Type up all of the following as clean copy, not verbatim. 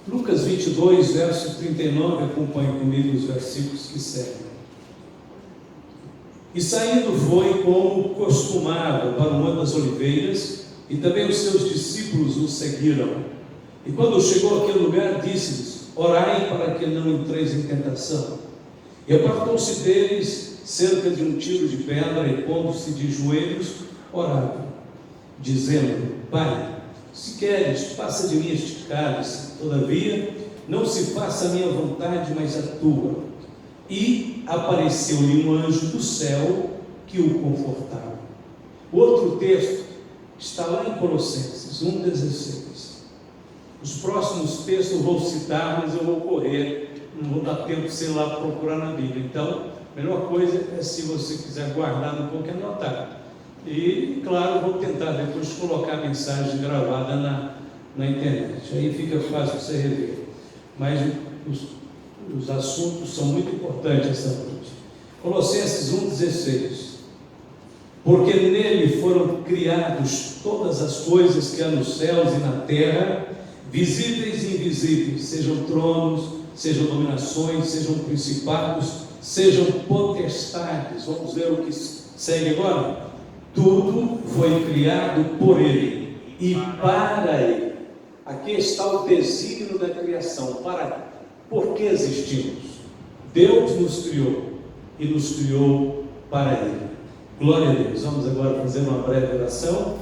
Lucas 22, verso 39, acompanhe comigo os versículos que seguem. E saindo foi como costumava para o Monte das Oliveiras, e também os seus discípulos o seguiram. E quando chegou àquele lugar, disse-lhes: orai para que não entreis em tentação. E apartou-se deles cerca de um tiro de pedra, e pondo-se de joelhos, orava, dizendo: Pai, se queres, passa de mim este cálice, todavia não se faça a minha vontade, mas a tua. E apareceu-lhe um anjo do céu que o confortava. O outro texto está lá em Colossenses 1,16. Os próximos textos eu vou citar, mas eu vou correr, não vou dar tempo de você ir lá procurar na Bíblia. Então, a melhor coisa é, se você quiser guardar um pouco, anotar. E, claro, vou tentar depois colocar a mensagem gravada na internet. Aí fica fácil você rever. Mas os assuntos são muito importantes essa noite. Colossenses 1,16. Porque nele foram criados todas as coisas que há nos céus e na terra, visíveis e invisíveis, sejam tronos, sejam dominações, sejam principados, sejam potestades. Vamos ver o que segue agora? Tudo foi criado por Ele e para Ele. Aqui está o desígnio da criação. Por que existimos? Deus nos criou e nos criou para Ele. Glória a Deus. Vamos agora fazer uma breve oração.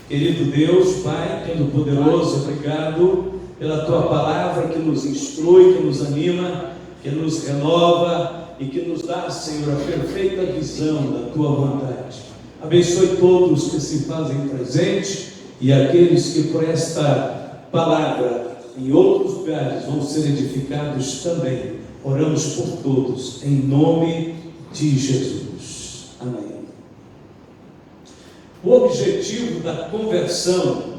Querido Deus, Pai Todo-Poderoso, obrigado pela Tua palavra que nos instrui, que nos anima, que nos renova e que nos dá, Senhor, a perfeita visão da Tua vontade. Abençoe todos que se fazem presentes e aqueles que por esta palavra em outros lugares vão ser edificados também. Oramos por todos, em nome de Jesus. Amém. O objetivo da conversão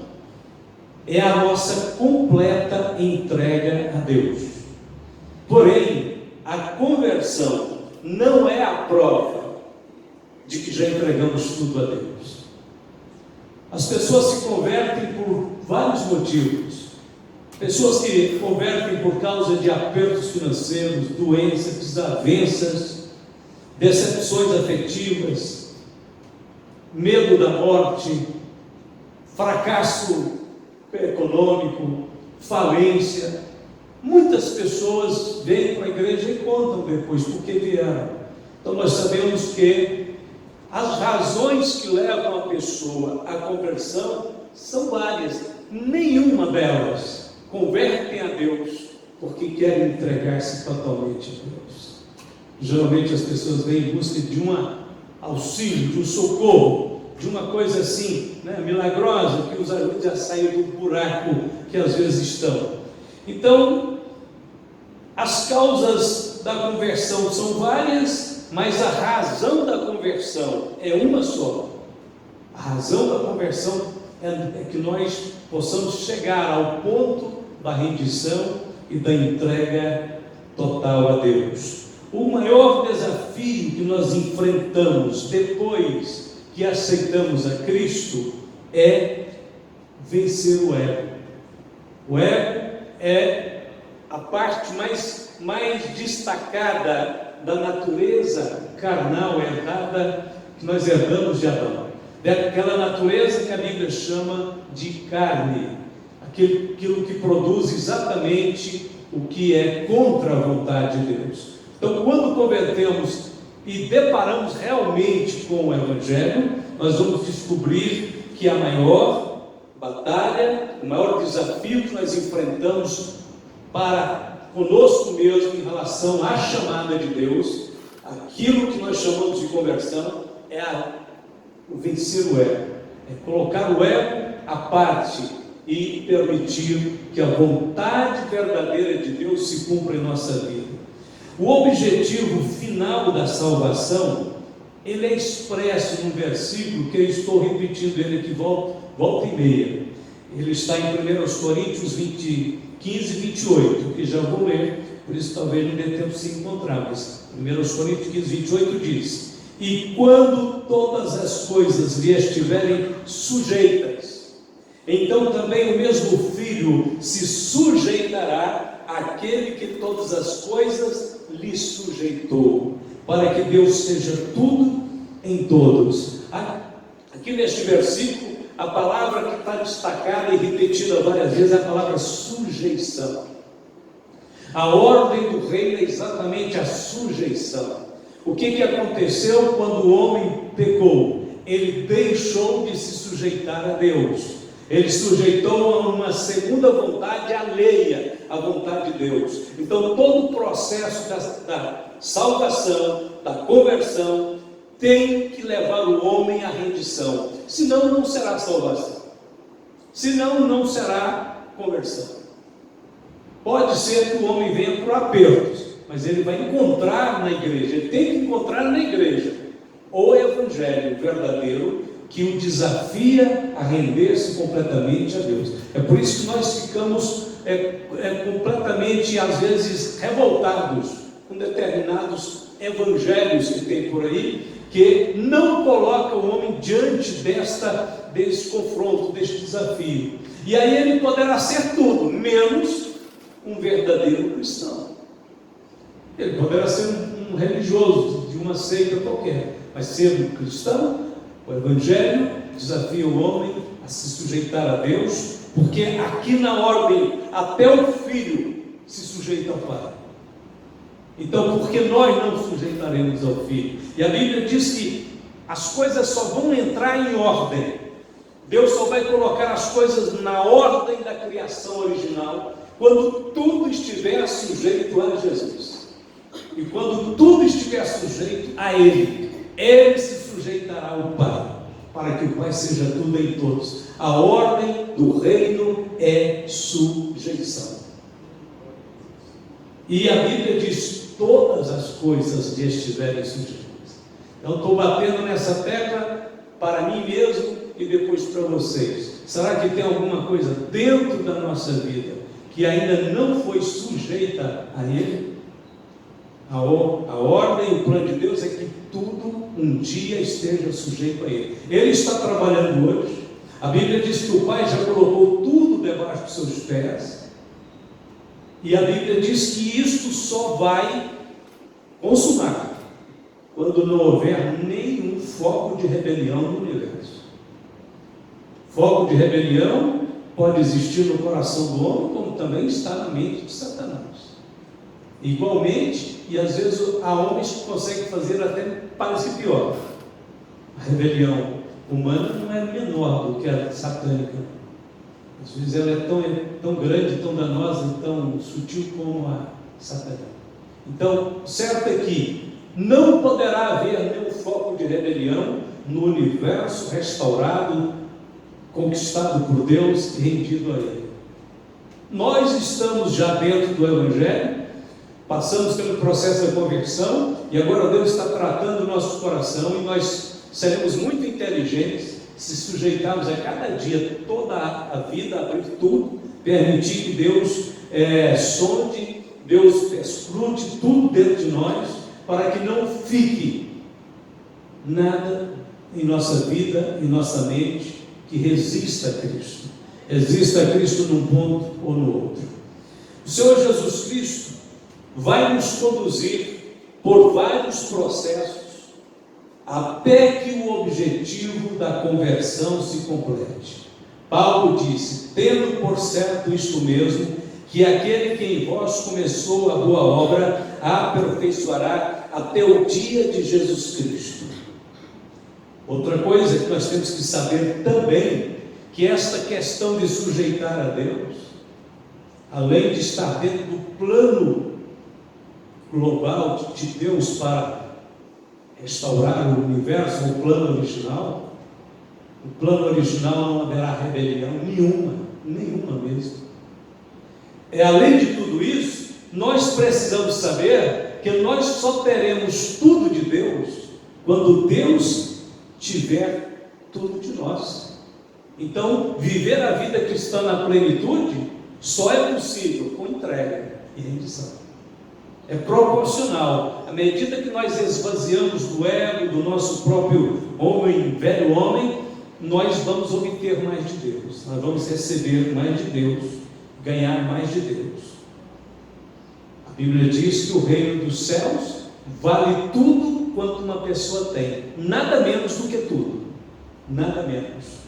é a nossa completa entrega a Deus. Porém, a conversão não é a prova de que já entregamos tudo a Deus. As pessoas se convertem por vários motivos. Pessoas que convertem por causa de apertos financeiros, doenças, desavenças, decepções afetivas, medo da morte, fracasso econômico, falência. Muitas pessoas vêm para a igreja e contam depois porque vieram. Então nós sabemos que as razões que levam a pessoa à conversão são várias. Nenhuma delas convertem a Deus porque querem entregar-se totalmente a Deus. Geralmente as pessoas vêm em busca de um auxílio, de um socorro, de uma coisa assim, milagrosa, que os ajude a sair do buraco que às vezes estão. Então, as causas da conversão são várias, mas a razão da conversão é uma só. A razão da conversão é que nós possamos chegar ao ponto da rendição e da entrega total a Deus. O maior desafio que nós enfrentamos depois que aceitamos a Cristo é vencer o ego. O ego é a parte mais destacada da natureza carnal errada que nós herdamos de Adão. Daquela natureza que a Bíblia chama de carne, aquilo que produz exatamente o que é contra a vontade de Deus. Então, quando convertemos e deparamos realmente com o Evangelho, nós vamos descobrir que a maior batalha, o maior desafio que nós enfrentamos para conosco mesmo em relação à chamada de Deus, aquilo que nós chamamos de conversão, é o vencer o ego, é colocar o ego à parte e permitir que a vontade verdadeira de Deus se cumpra em nossa vida. O objetivo final da salvação, ele é expresso num versículo que eu estou repetindo ele aqui volta e meia. Ele está em 1 Coríntios 15 e 28, que já vou ler, por isso talvez não dê tempo de se encontrar, mas 1 Coríntios 15, 28 diz: e quando todas as coisas lhe estiverem sujeitas, então também o mesmo Filho se sujeitará àquele que todas as coisas lhe sujeitou, para que Deus seja tudo em todos. Aqui neste versículo, a palavra que está destacada e repetida várias vezes é a palavra sujeição. A ordem do reino é exatamente a sujeição. O que aconteceu quando o homem pecou? Ele deixou de se sujeitar a Deus. Ele sujeitou a uma segunda vontade alheia à vontade de Deus. Então todo o processo da salvação, da conversão, tem que levar o homem à rendição. Senão não será salvação. Senão não será conversão. Pode ser que o homem venha por apertos, mas ele vai encontrar na igreja, ele tem que encontrar na igreja o evangelho verdadeiro que o desafia a render-se completamente a Deus. É por isso que nós ficamos completamente, às vezes, revoltados com determinados evangelhos que tem por aí, que não coloca o homem diante desse confronto, deste desafio. E aí ele poderá ser tudo, menos um verdadeiro cristão. Ele poderá ser um religioso de uma seita qualquer, mas ser um cristão, o evangelho desafia o homem a se sujeitar a Deus, porque aqui na ordem, até o filho se sujeita ao pai. Então, por que nós não sujeitaremos ao filho? E a Bíblia diz que as coisas só vão entrar em ordem. Deus só vai colocar as coisas na ordem da criação original, quando tudo estiver sujeito a Jesus. E quando tudo estiver sujeito a Ele, Ele se sujeitará ao Pai, para que o Pai seja tudo em todos. A ordem do reino é sujeição. E a Bíblia diz: todas as coisas lhe estiverem sujeitas. Então estou batendo nessa tecla para mim mesmo e depois para vocês. Será que tem alguma coisa dentro da nossa vida que ainda não foi sujeita a Ele? A ordem e o plano de Deus é que tudo um dia esteja sujeito a Ele. Ele está trabalhando hoje. A Bíblia diz que o Pai já colocou tudo debaixo dos seus pés. E a Bíblia diz que isto só vai consumar quando não houver nenhum foco de rebelião no universo. Foco de rebelião pode existir no coração do homem, como também está na mente de Satanás. Igualmente, e às vezes há homens que conseguem fazer até parecer pior. A rebelião humana não é menor do que a satânica. Às vezes ela é tão grande, tão danosa, tão sutil como a satânica. Então, certo é que não poderá haver nenhum foco de rebelião no universo restaurado, conquistado por Deus e rendido a Ele. Nós estamos já dentro do Evangelho, passamos pelo processo da conversão, e agora Deus está tratando o nosso coração, e nós seremos muito inteligentes se sujeitarmos a cada dia, toda a vida, abrir tudo, permitir que Deus sonde, Deus escrute tudo dentro de nós, para que não fique nada em nossa vida, em nossa mente, que resista a Cristo. Resista a Cristo num ponto ou no outro. O Senhor Jesus Cristo vai nos conduzir por vários processos até que o objetivo da conversão se complete. Paulo disse: tendo por certo isto mesmo, que aquele que em vós começou a boa obra a aperfeiçoará até o dia de Jesus Cristo. Outra coisa que nós temos que saber também, que esta questão de sujeitar a Deus, além de estar dentro do plano global de Deus para restaurar o universo, o plano original, não haverá rebelião nenhuma mesmo. Além de tudo isso, nós precisamos saber que nós só teremos tudo de Deus quando Deus tiver tudo de nós. Então, viver a vida cristã na plenitude só é possível com entrega e rendição. É proporcional. À medida que nós esvaziamos do ego, do nosso próprio homem, velho homem, nós vamos obter mais de Deus, nós vamos receber mais de Deus, ganhar mais de Deus. A Bíblia diz que o reino dos céus vale tudo quanto uma pessoa tem, nada menos do que tudo, nada menos.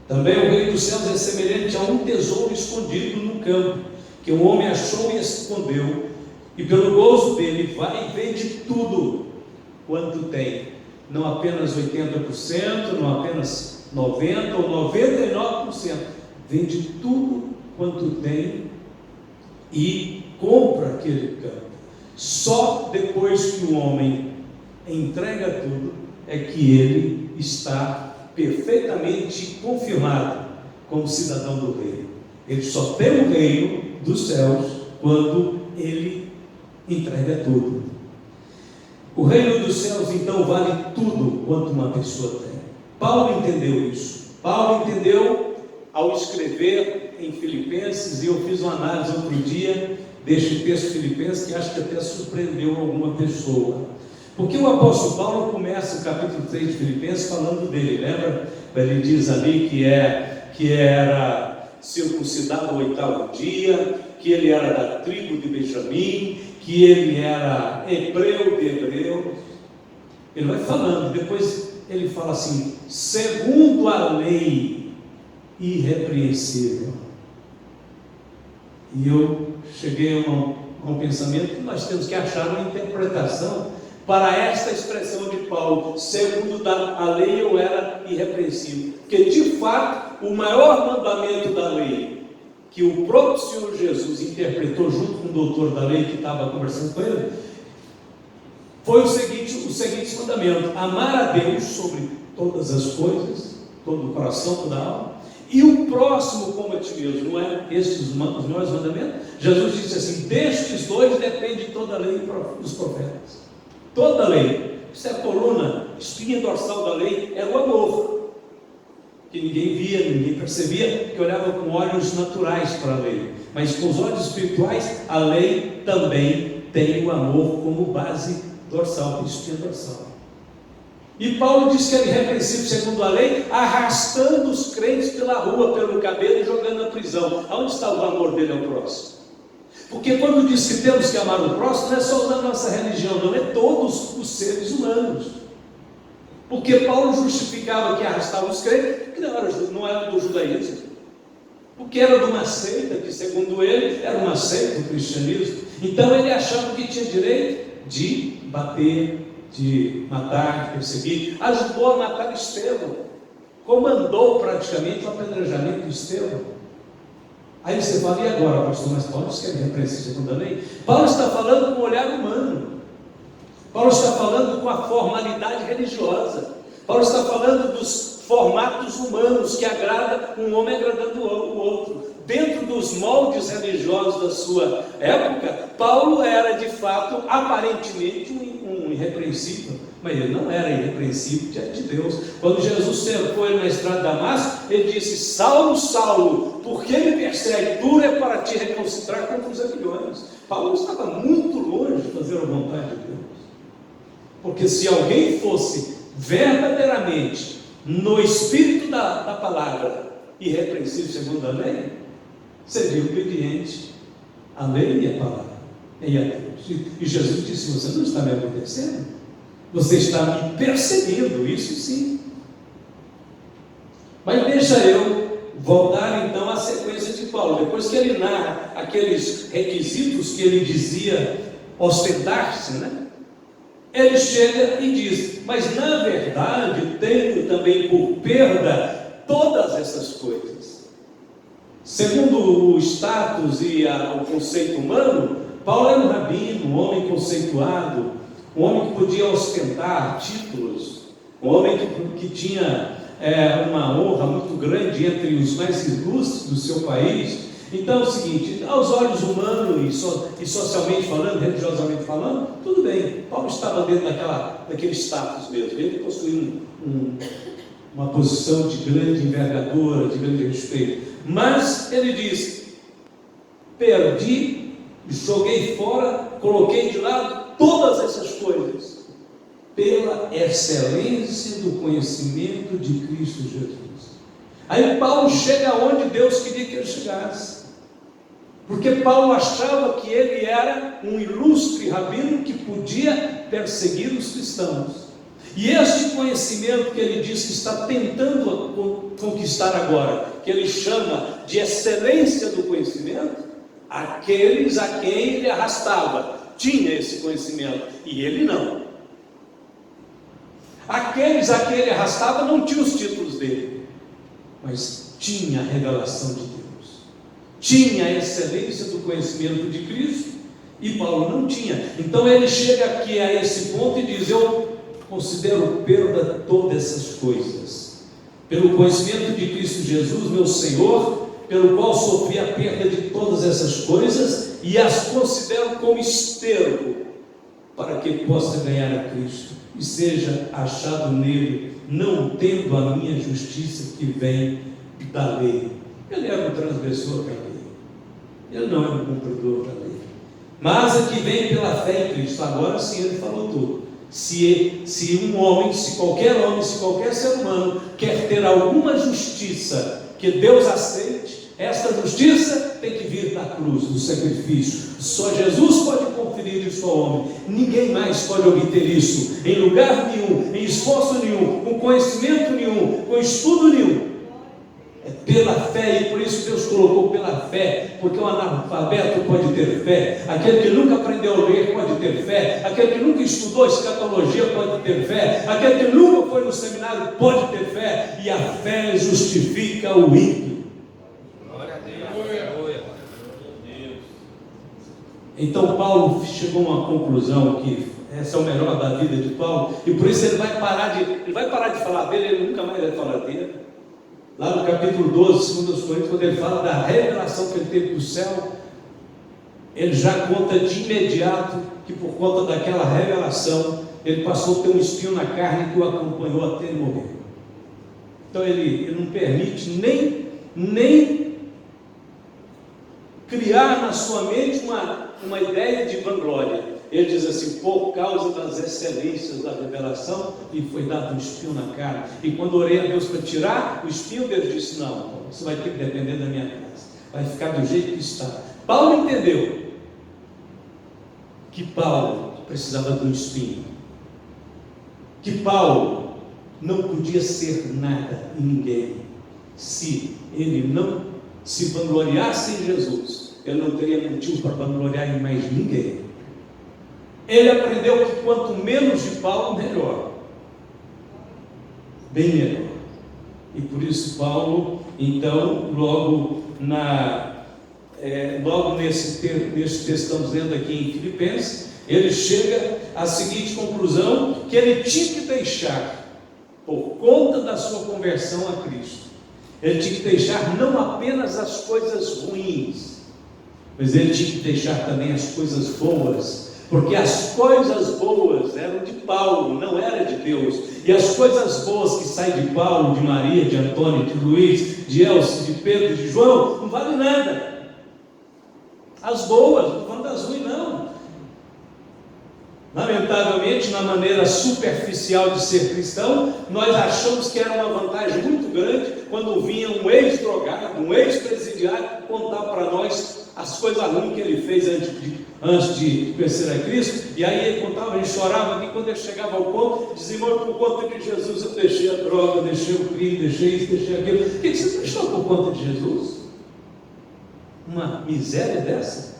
Também o reino dos céus é semelhante a um tesouro escondido no campo, que o homem achou e escondeu, e pelo gozo dele vai e vende tudo quanto tem, não apenas 80%, não apenas 90% ou 99%, vende tudo quanto tem e compra aquele campo. Só depois que o homem entrega tudo é que ele está perfeitamente confirmado como cidadão do reino. Ele só tem o reino dos céus quando ele entrega tudo. O reino dos céus então vale tudo quanto uma pessoa tem. Paulo entendeu isso. Paulo entendeu ao escrever em Filipenses, e eu fiz uma análise outro dia deste texto Filipenses que acho que até surpreendeu alguma pessoa. Porque o apóstolo Paulo começa o capítulo 3 de Filipenses falando dele, lembra? Ele diz ali que era circuncidado ao 8º dia, que ele era da tribo de Benjamim, que ele era hebreu de hebreus. Ele vai falando, depois ele fala assim, segundo a lei irrepreensível. E eu cheguei a um pensamento que nós temos que achar uma interpretação para esta expressão de Paulo, segundo a lei eu era irrepreensível. Porque de fato, o maior mandamento da lei, que o próprio Senhor Jesus interpretou junto com o doutor da lei que estava conversando com ele, foi o seguinte mandamento: amar a Deus sobre todas as coisas, todo o coração, toda a alma, e o próximo como a ti mesmo. Não é estes os maiores mandamentos? Jesus disse assim: destes dois depende toda a lei dos profetas. Toda a lei. Isso é a coluna, espinha dorsal da lei, é o amor, que ninguém via, ninguém percebia, que olhava com olhos naturais para a lei, mas com os olhos espirituais, a lei também tem o amor como base dorsal, espinha dorsal. E Paulo diz que era irrepreensível segundo a lei, arrastando os crentes pela rua, pelo cabelo e jogando na prisão. Aonde está o amor dele ao próximo? Porque quando diz que temos que amar o próximo, não é só da nossa religião, não, é todos os seres humanos. Porque Paulo justificava que arrastava os crentes, que não era do judaísmo, porque era de uma seita, que segundo ele, era uma seita do cristianismo. Então ele achava que tinha direito de bater, de matar, de perseguir. Ajudou a matar Estevão, comandou praticamente o apedrejamento de Estevão. Aí você fala, e agora, pastor? Mas Paulo diz que é irrepreensível segundo a lei. Paulo está falando com o olhar humano. Paulo está falando com a formalidade religiosa. Paulo está falando dos formatos humanos que agrada um homem agradando o outro. Dentro dos moldes religiosos da sua época, Paulo era de fato, aparentemente, um irrepreensível. Mas ele não era irrepreensível diante de Deus. Quando Jesus cercou ele na estrada de Damasco, ele disse: Saulo, Saulo, por que me persegue? Duro é para te reconciliar contra os aguilhões. Paulo estava muito longe de fazer a vontade de Deus. Porque se alguém fosse verdadeiramente no espírito da palavra irrepreensível segundo a lei, seria obediente à lei e à palavra e a Deus. E Jesus disse: você não está me obedecendo? Você está me perseguindo, isso sim. Mas deixa eu voltar então à sequência de Paulo. Depois que ele narra aqueles requisitos que ele dizia ostentar-se, né? Ele chega e diz: mas na verdade tenho também por perda todas essas coisas. Segundo o status e o conceito humano, Paulo era um rabino, um homem conceituado, um homem que podia ostentar títulos, um homem que tinha uma honra muito grande entre os mais ilustres do seu país. Então é o seguinte, aos olhos humanos e socialmente falando, religiosamente falando, tudo bem, Paulo estava dentro daquele status mesmo, ele possuía uma posição de grande envergadura, de grande respeito. Mas ele diz: perdi, joguei fora, coloquei de lado todas essas coisas. pela excelência do conhecimento de Cristo Jesus. Aí Paulo chega onde Deus queria que ele chegasse, porque Paulo achava que ele era um ilustre rabino que podia perseguir os cristãos. E este conhecimento que ele diz que está tentando conquistar agora, que ele chama de excelência do conhecimento, aqueles a quem ele arrastava tinha esse conhecimento e ele não. Aqueles a quem ele arrastava não tinham os títulos dele, mas tinha a revelação de Deus, tinha a excelência do conhecimento de Cristo, e Paulo não tinha. Então ele chega aqui a esse ponto e diz: eu considero perda todas essas coisas, pelo conhecimento de Cristo Jesus, meu Senhor, pelo qual sofri a perda de todas essas coisas, e as considero como esterco, para que possa ganhar a Cristo, e seja achado nele, não tendo a minha justiça que vem da lei. Ele era um transgressor da lei, ele não é um cumpridor da lei, mas a que vem pela fé em Cristo. Agora sim ele falou tudo. Se um homem, se qualquer ser humano quer ter alguma justiça que Deus aceite, esta justiça tem que vir da cruz, do sacrifício. Só Jesus pode conferir isso ao homem, ninguém mais pode obter isso, em lugar nenhum, em esforço nenhum, com conhecimento nenhum, com estudo nenhum. É pela fé, e por isso Deus colocou pela fé, porque o analfabeto pode ter fé, aquele que nunca aprendeu a ler pode ter fé, aquele que nunca estudou escatologia pode ter fé, aquele que nunca foi no seminário pode ter fé, e a fé justifica o ímpio. Glória a Deus. Então Paulo chegou a uma conclusão que essa é o melhor da vida de Paulo, e por isso ele vai parar de falar dele, ele nunca mais vai falar dele. Lá no capítulo 12, 2 Coríntios, quando ele fala da revelação que ele teve do céu, ele já conta de imediato que por conta daquela revelação, ele passou a ter um espinho na carne que o acompanhou até ele morrer. Então ele não permite nem criar na sua mente uma ideia de vanglória. Ele diz assim: por causa das excelências da revelação, e foi dado um espinho na carne. E quando orei a Deus para tirar o espinho, Deus disse: não, você vai ter que depender da minha graça, vai ficar do jeito que está. Paulo entendeu que Paulo precisava de um espinho, que Paulo não podia ser nada em ninguém. Se ele não se vangloriasse em Jesus, ele não teria motivo para vangloriar em mais ninguém. Ele aprendeu que quanto menos de Paulo, melhor, bem melhor. E por isso Paulo, então, logo nesse texto que estamos lendo aqui em Filipenses, ele chega à seguinte conclusão: que ele tinha que deixar, por conta da sua conversão a Cristo, ele tinha que deixar não apenas as coisas ruins, mas ele tinha que deixar também as coisas boas, porque as coisas boas eram de Paulo, não era de Deus. E as coisas boas que saem de Paulo, de Maria, de Antônio, de Luiz, de Elcio, de Pedro, de João, não vale nada. As boas, não estou falando das ruins não. Lamentavelmente, na maneira superficial de ser cristão, nós achamos que era uma vantagem muito grande quando vinha um ex-drogado, um ex-presidiário contar para nós as coisas ruins que ele fez antes de conhecer a Cristo. E aí ele contava, a gente chorava, e quando ele chegava ao ponto, dizia: irmão, por conta de Jesus eu deixei a droga, deixei o crime, deixei isso, deixei aquilo. O que você deixou por conta de Jesus? Uma miséria dessa?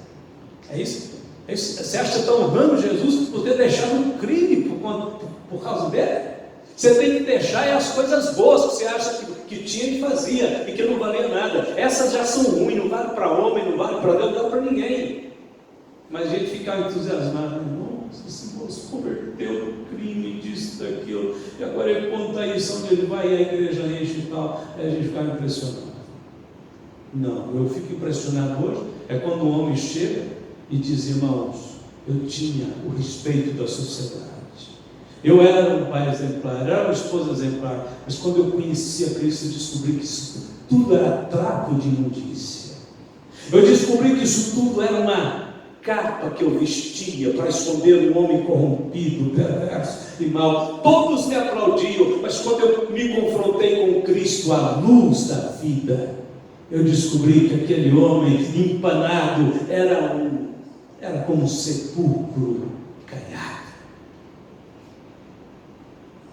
É isso? Você acha que está honrando Jesus por ter deixado um crime por causa dele? Você tem que deixar as coisas boas que você acha que tinha e fazia e que não valia nada. Essas já são ruins, não vale para homem, não vale para Deus, não vale para ninguém. Mas a gente fica entusiasmado: nossa, esse moço converteu no crime, disso, daquilo, e agora ele conta isso, onde ele vai e a igreja enche e tal. Aí a gente fica impressionado. Não, eu fico impressionado hoje é quando o homem chega e diz: irmãos, eu tinha o respeito da sociedade, eu era um pai exemplar, era uma esposa exemplar, mas quando eu conheci a Cristo, eu descobri que isso tudo era trapo de imundícia. Eu descobri que isso tudo era uma capa que eu vestia para esconder um homem corrompido, perverso e mau. Todos me aplaudiam, mas quando eu me confrontei com Cristo, a luz da vida, eu descobri que aquele homem empanado era como um sepulcro caiado.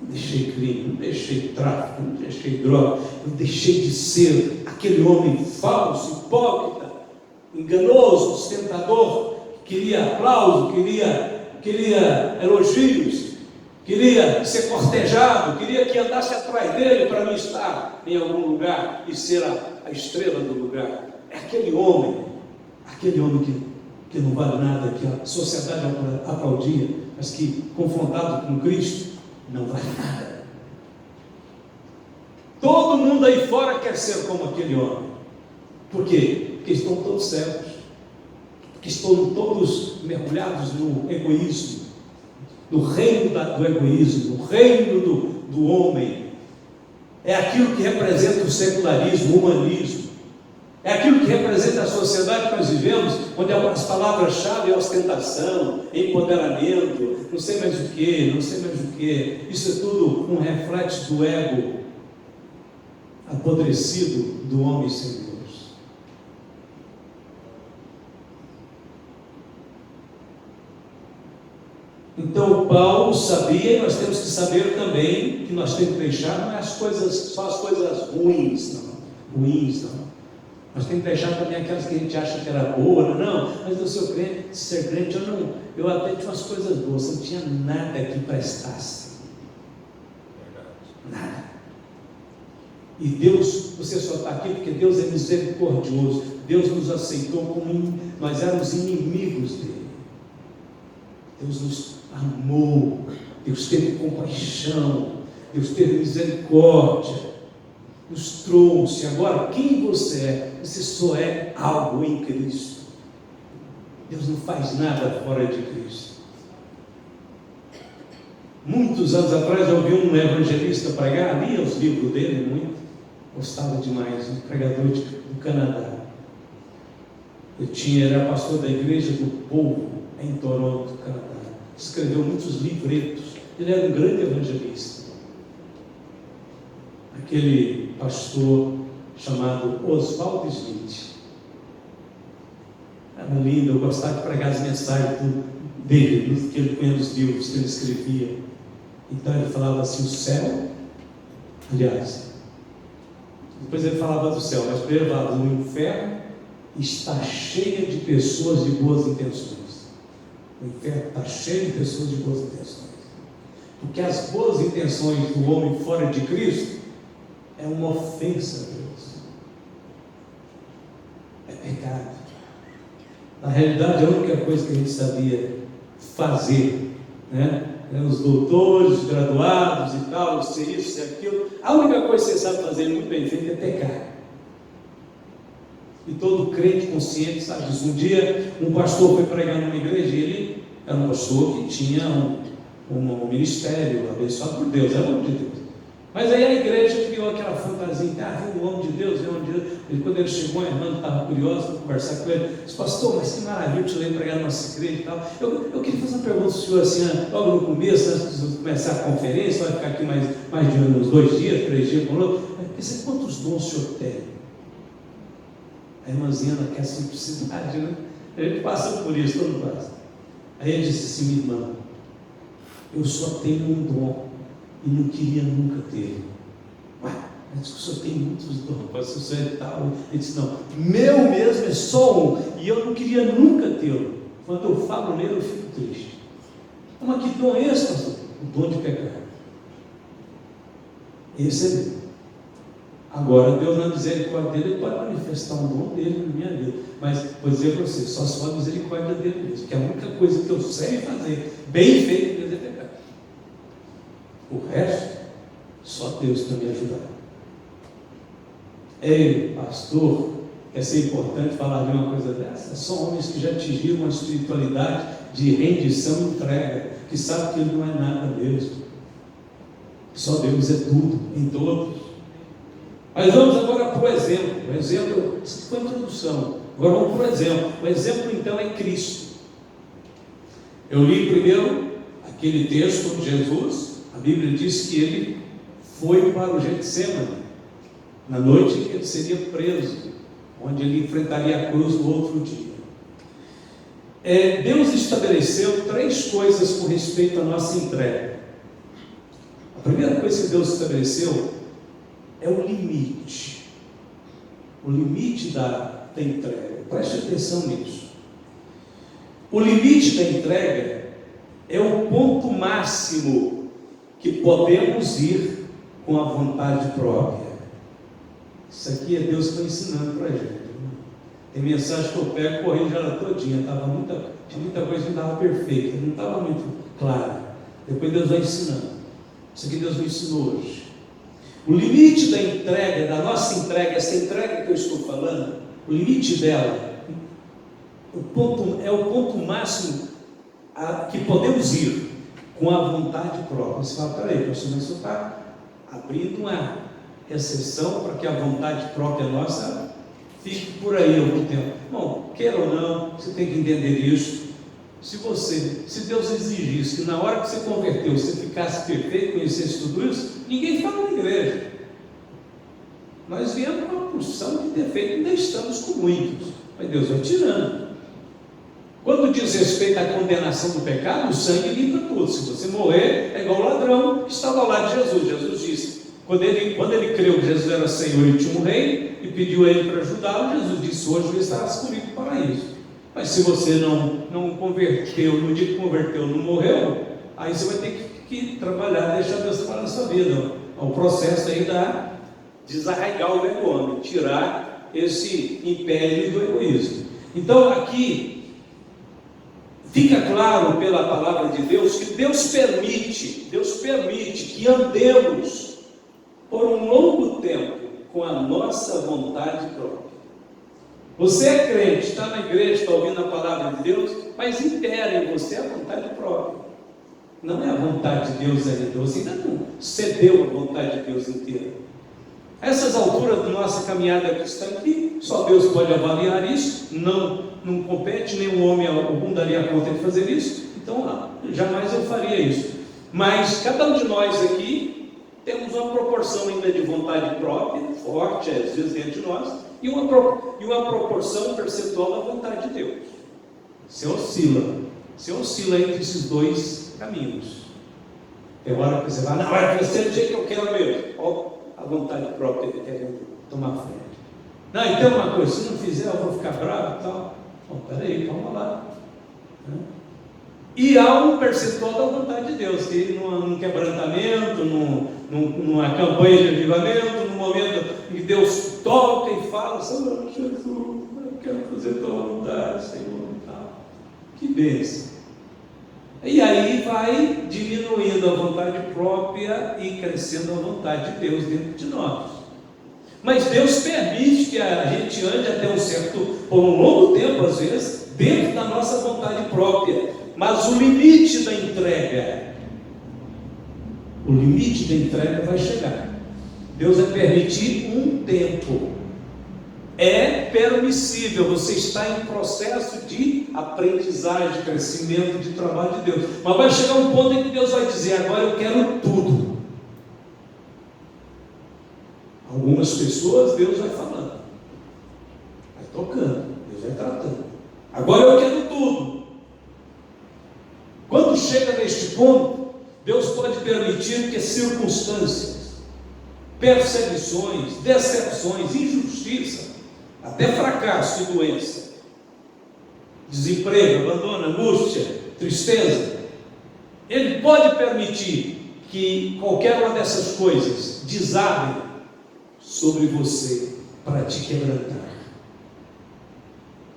Não deixei crime, não deixei tráfico, não deixei droga, eu deixei de ser aquele homem falso, hipócrita, enganoso, ostentador, que queria aplauso, queria elogios, queria ser cortejado, queria que andasse atrás dele para não estar em algum lugar e ser a estrela do lugar. É aquele homem que não vale nada, que a sociedade aplaudia, mas que, confrontado com Cristo, não vale nada. Todo mundo aí fora quer ser como aquele homem. Por quê? Porque estão todos cegos, porque estão todos mergulhados no egoísmo, no reino do egoísmo, no reino do homem. É aquilo que representa o secularismo, o humanismo. É aquilo que representa a sociedade que nós vivemos, onde as palavras-chave é ostentação, empoderamento, não sei mais o que. Isso é tudo um reflexo do ego apodrecido do homem sem Deus. Então Paulo sabia, e nós temos que saber também, que nós temos que deixar, não é só as coisas ruins, não. Nós temos que deixar também aquelas que a gente acha que era boa, não, mas eu sou crente, ser crente, eu até tinha umas coisas boas, não tinha nada que prestasse. Nada. E Deus, você só está aqui porque Deus é misericordioso. Deus nos aceitou como nós éramos inimigos dele. Deus nos amou, Deus teve compaixão, Deus teve misericórdia, nos trouxe. Agora, quem você é? Você só é algo em Cristo. Deus não faz nada fora de Cristo. Muitos anos atrás eu ouvi um evangelista pregar, lia os livros dele muito, gostava demais, um pregador do Canadá. Era pastor da Igreja do Povo em Toronto, Canadá. Escreveu muitos livretos. Ele era um grande evangelista. Aquele pastor chamado Oswald Smith. Era lindo, eu gostava de pregar as mensagens dele, que ele punha nos livros que ele escrevia. Então ele falava assim, o céu, aliás, depois ele falava do céu, mas primeiro ele falava, o inferno está cheio de pessoas de boas intenções. O inferno está cheio de pessoas de boas intenções. Porque as boas intenções do homem fora de Cristo é uma ofensa a Deus. É pecado. Na realidade, a única coisa que a gente sabia fazer, os doutores, os graduados e tal, ser isso, ser aquilo, a única coisa que você sabe fazer muito bem feito é pecar. E todo crente consciente sabe disso. Um dia, um pastor foi pregar numa igreja, e ele era um pastor que tinha um ministério abençoado por Deus, era um homem de Deus. Mas aí a igreja criou aquela fantasia, viu o homem de Deus, E quando ele chegou, a irmã estava curiosa para conversar com ele, disse, pastor, mas que maravilha, te lembro pregar na nossa igreja e tal. Eu queria fazer uma pergunta ao senhor, assim, logo no começo, antes de começar a conferência, vai ficar aqui mais de uns 2 dias, 3 dias conosco. Quantos dons o senhor tem? A irmãzinha não quer simplicidade, né? A gente passa por isso, todo mundo passa. Aí ele disse assim, minha irmã, eu só tenho um dom e não queria nunca ter. Ué, mas o senhor tem muitos dons, mas o senhor é tal. Ele disse, não, meu mesmo é só um, e eu não queria nunca tê-lo. Quando eu falo nele, eu fico triste. Mas que dom é esse, pastor? O dom de pecar. Esse é Deus. Agora, Deus, na misericórdia dele, ele pode manifestar um dom dele na minha vida. Mas, vou dizer para você, só se for a misericórdia dele mesmo. Que a única coisa que eu sei fazer, bem feito, Deus é pecar. O resto, só Deus para me ajudar. Ei, pastor, quer ser importante falar de uma coisa dessa? São homens que já atingiram uma espiritualidade de rendição e entrega, que sabe que ele não é nada mesmo. Só Deus é tudo, em todos. Mas vamos agora para o exemplo. O exemplo, isso foi a introdução. Agora vamos para o exemplo. O exemplo então é Cristo. Eu li primeiro aquele texto de Jesus. A Bíblia diz que ele foi para o Getsêmani, na noite em que ele seria preso, onde ele enfrentaria a cruz no outro dia. Deus estabeleceu 3 coisas com respeito à nossa entrega. A primeira coisa que Deus estabeleceu é o limite da entrega. Preste atenção nisso. O limite da entrega é o ponto máximo que podemos ir com a vontade própria. Isso aqui é Deus que está ensinando para a gente. Tem mensagem que eu pego, correndo ela todinha, tinha muita coisa que não estava perfeita, não estava muito clara. Depois Deus vai ensinando. Isso aqui Deus me ensinou hoje. O limite da entrega, da nossa entrega, essa entrega que eu estou falando, o limite dela, é o ponto máximo que podemos ir com a vontade própria. Você fala, peraí, pastor, mas você está abrindo uma exceção para que a vontade própria nossa fique por aí algum tempo. Bom, queira ou não, você tem que entender isso. Se Deus exigisse que na hora que você converteu, você ficasse perfeito, conhecesse tudo isso, ninguém fala na igreja. Nós viemos com uma porção de defeito, ainda estamos com muitos, mas Deus vai tirando. Quando diz respeito à condenação do pecado, o sangue limpa tudo. Se você morrer, é igual o ladrão que estava ao lado de Jesus. Jesus disse, quando ele creu que Jesus era Senhor e tinha um rei, e pediu a ele para ajudá-lo, Jesus disse, hoje você estarás comigo para o paraíso. Mas se você não converteu, no dia que converteu, não morreu, aí você vai ter que trabalhar, deixar Deus trabalhar na sua vida. O processo aí da desarraigar o velho homem, tirar esse império do egoísmo. Então aqui fica claro pela palavra de Deus que Deus permite que andemos por um longo tempo com a nossa vontade própria. Você é crente, está na igreja, está ouvindo a palavra de Deus, mas impera em você a vontade própria. Não é a vontade de Deus ainda, você ainda não cedeu a vontade de Deus inteira. A essas alturas da nossa caminhada cristã aqui, só Deus pode avaliar isso, não compete, nenhum homem algum daria conta de fazer isso, então jamais eu faria isso. Mas cada um de nós aqui temos uma proporção ainda de vontade própria, forte, às vezes dentro de nós, e uma proporção percentual da vontade de Deus. Você oscila entre esses dois caminhos. Tem hora que você vai, não, vai crescer do jeito que eu quero mesmo. Ó, a vontade própria de querendo tomar frente. Não, então uma coisa, se não fizer eu vou ficar bravo e tal. Bom, peraí, calma lá. E há um percentual da vontade de Deus, que num quebrantamento, numa campanha de avivamento, num momento em que Deus toca e fala, Senhor Jesus, eu quero fazer tua vontade, Senhor, e tal. Que bênção. E aí vai diminuindo a vontade própria e crescendo a vontade de Deus dentro de nós. Mas Deus permite que a gente ande até por um longo tempo, às vezes, dentro da nossa vontade própria. Mas o limite da entrega vai chegar. Deus vai permitir um tempo. É permissível, você está em processo de aprendizagem, de crescimento, de trabalho de Deus. Mas vai chegar um ponto em que Deus vai dizer, agora eu quero tudo. Algumas pessoas Deus vai falando, vai tocando, Deus vai tratando. Agora eu quero tudo. Quando chega neste ponto, Deus pode permitir que circunstâncias, perseguições, decepções, injustiça, até fracasso e doença, desemprego, abandono, angústia, tristeza, Ele pode permitir que qualquer uma dessas coisas desabem sobre você para te quebrantar.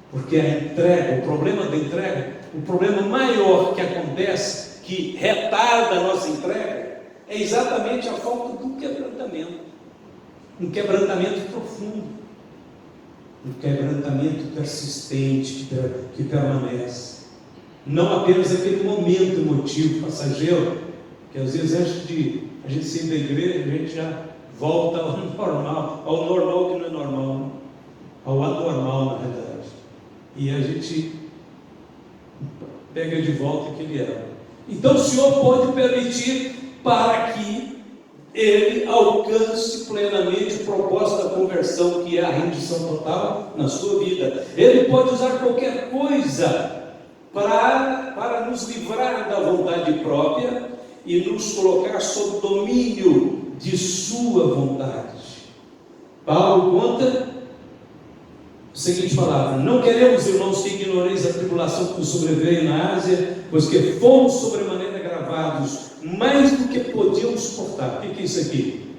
Porque a entrega, o problema da entrega, o problema maior que acontece, que retarda a nossa entrega, é exatamente a falta do quebrantamento. Um quebrantamento profundo, um quebrantamento persistente, que permanece. Não apenas aquele momento emotivo, passageiro, que às vezes antes de a gente sair da igreja, a gente já volta ao normal que não é normal, ao anormal na verdade. E a gente pega de volta o que ele era. Então o Senhor pode permitir para que ele alcance plenamente o propósito da conversão, que é a rendição total na sua vida. Ele pode usar qualquer coisa para nos livrar da vontade própria e nos colocar sob domínio de sua vontade. Paulo conta a seguinte palavra: não queremos, irmãos, que ignoreis a tribulação que nos sobreveio na Ásia, pois que fomos sobremaneira gravados, mais do que podíamos suportar. O que é isso aqui?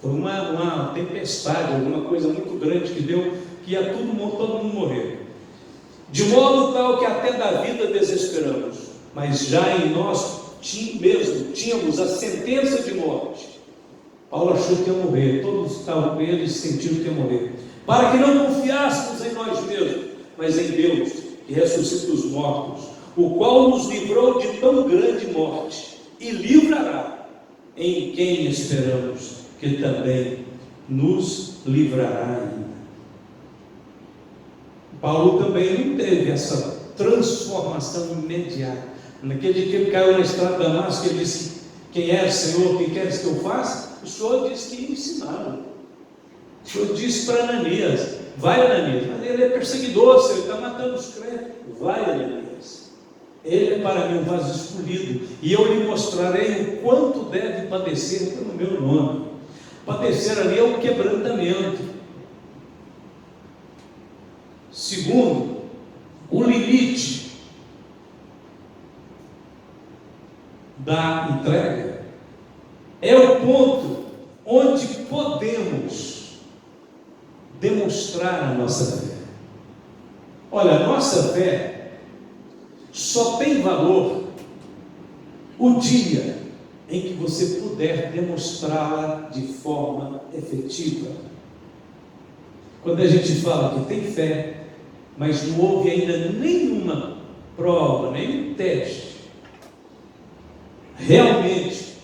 Foi uma tempestade, alguma coisa muito grande que deu, que ia todo mundo morrer. De modo tal que até da vida desesperamos, mas já em nós mesmo tínhamos a sentença de morte. Paulo achou que ia morrer, todos que estavam com ele sentiram que ia morrer, para que não confiássemos em nós mesmos, mas em Deus, que ressuscita os mortos, o qual nos livrou de tão grande morte, e livrará, em quem esperamos, que também nos livrará ainda. Paulo também não teve essa transformação imediata. Naquele dia que ele caiu na estrada de Damasco, ele disse: quem é, Senhor, quem queres que eu faça? O Senhor disse que ia ensiná-lo. O Senhor disse para Ananias: vai, Ananias. Mas ele é perseguidor, Senhor, ele está matando os crentes. Vai, Ananias. Ele é para mim um vaso escolhido, e eu lhe mostrarei o quanto deve padecer pelo meu nome. Padecer ali é um quebrantamento. Segundo, o limite da entrega é o ponto onde podemos demonstrar a nossa fé. Olha, a nossa fé só tem valor o dia em que você puder demonstrá-la de forma efetiva. Quando a gente fala que tem fé, mas não houve ainda nenhuma prova, nenhum teste realmente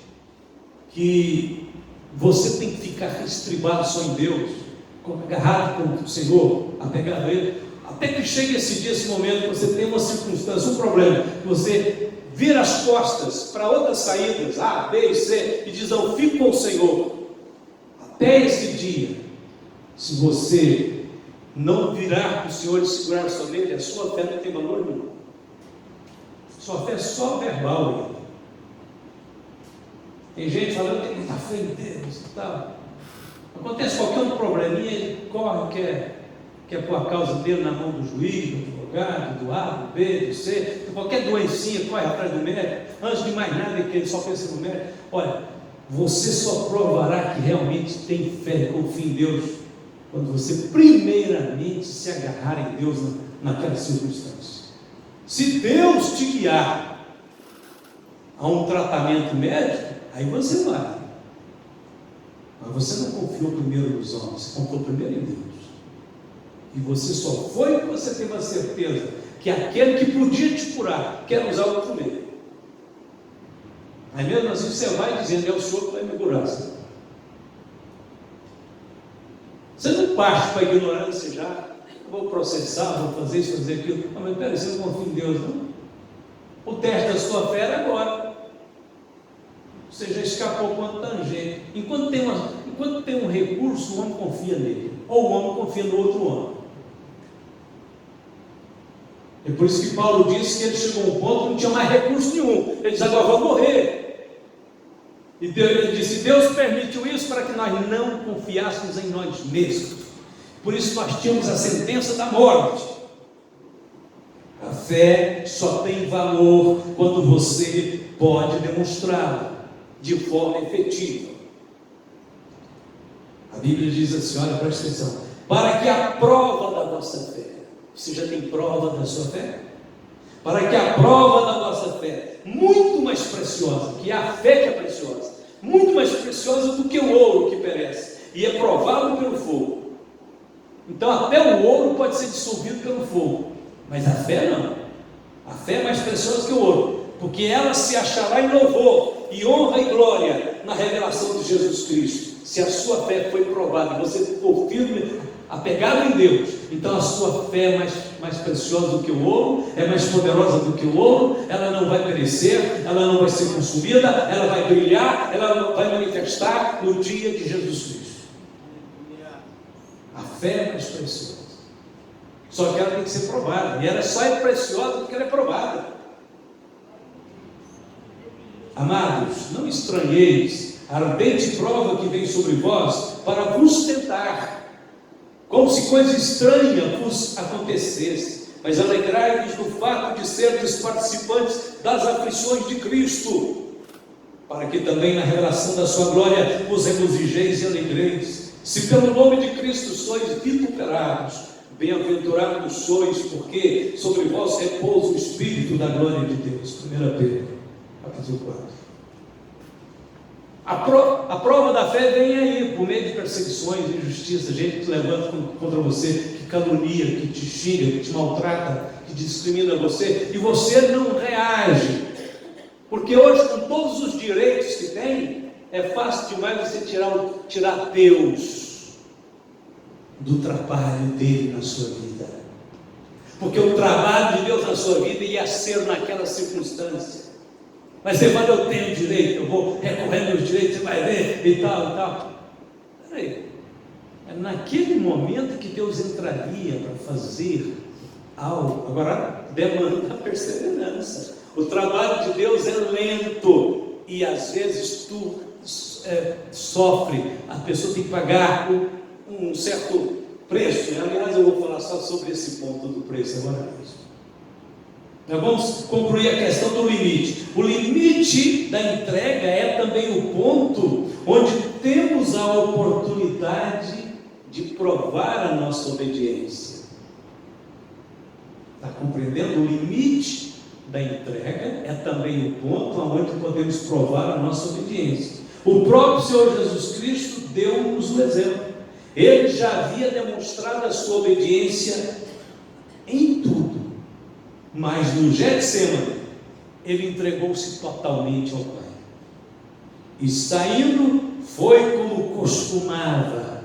que você tem que ficar estribado só em Deus, agarrado com o Senhor, apegado a Ele, até que chegue esse dia, esse momento, que você tem uma circunstância, um problema, que você vira as costas para outras saídas, A, B e C, e diz: não, fico com o Senhor. Até esse dia, se você não virar para o Senhor e segurar só nele, a sua fé não tem valor nenhum. Sua fé é só verbal ainda. Tem gente falando que ele está fé em Deus e tal. Acontece qualquer um probleminha, ele corre, quer pôr a causa dele na mão do juiz, do advogado, do A, do B, do C, qualquer doencinha, corre atrás do médico. Antes de mais nada, que ele só pensa no médico. Olha, você só provará que realmente tem fé e confia em Deus quando você primeiramente se agarrar em Deus naquela circunstância. Se Deus te guiar a um tratamento médico, aí você vai. Mas você não confiou primeiro nos homens, você confiou primeiro em Deus. E você só foi porque você teve a certeza que aquele que podia te curar quer usar outro meio. Aí mesmo assim você vai dizendo: é o Senhor que vai me curar. Você não parte para a ignorância já: vou processar, vou fazer isso, fazer aquilo. Não, mas peraí, você não confia em Deus, não? O teste da sua fé era agora. Você já escapou com uma tangente. Enquanto tem um recurso, o homem confia nele, ou o homem confia no outro homem. É por isso que Paulo disse que ele chegou a um ponto que não tinha mais recurso nenhum. Ele disse: agora vou morrer. E ele disse: Deus permitiu isso para que nós não confiássemos em nós mesmos. Por isso nós tínhamos a sentença da morte. A fé só tem valor quando você pode demonstrá-la de forma efetiva. A Bíblia diz assim: olha, presta atenção, para que a prova da vossa fé, você já tem prova da sua fé? Para que a prova da vossa fé, muito mais preciosa, que a fé que é preciosa, muito mais preciosa do que o ouro que perece, e é provável pelo fogo. Então até o ouro pode ser dissolvido pelo fogo, mas a fé não. A fé é mais preciosa que o ouro, porque ela se achará em louvor, e honra e glória na revelação de Jesus Cristo. Se a sua fé foi provada, você ficou firme apegado em Deus, então a sua fé é mais preciosa do que o ouro, é mais poderosa do que o ouro, ela não vai perecer, ela não vai ser consumida, ela vai brilhar, ela vai manifestar no dia de Jesus Cristo. A fé é mais preciosa, só que ela tem que ser provada, e ela só é preciosa porque ela é provada. Amados, não estranheis a ardente prova que vem sobre vós para vos tentar, como se coisa estranha vos acontecesse, mas alegrai-vos do fato de serdes participantes das aflições de Cristo, para que também na revelação da sua glória vos regozijeis e alegreis. Se pelo nome de Cristo sois vituperados, bem-aventurados sois, porque sobre vós repousa o Espírito da glória de Deus. 1 Pedro, capítulo 4. A prova da fé vem aí, por meio de perseguições, injustiça, gente que se levanta contra você, que calunia, que te xinga, que te maltrata, que discrimina você, e você não reage, porque hoje, com todos os direitos que tem, é fácil demais você tirar Deus do trabalho dele na sua vida, porque o trabalho de Deus na sua vida ia ser naquela circunstância. Mas você fala, eu tenho direito, eu vou recorrer meus direitos, você vai ver, e tal, e tal. Peraí, é naquele momento que Deus entraria para fazer algo. Agora, demanda perseverança. O trabalho de Deus é lento, e às vezes tu sofre, a pessoa tem que pagar um certo preço. Aliás, eu vou falar só sobre esse ponto do preço agora mesmo. Nós vamos concluir a questão do limite. O limite da entrega é também o ponto onde temos a oportunidade de provar a nossa obediência. Está compreendendo? O limite da entrega é também o ponto onde podemos provar a nossa obediência. O próprio Senhor Jesus Cristo deu-nos o exemplo. Ele já havia demonstrado a sua obediência em tudo. Mas no Getsemane, ele entregou-se totalmente ao Pai. E saindo, foi como costumava.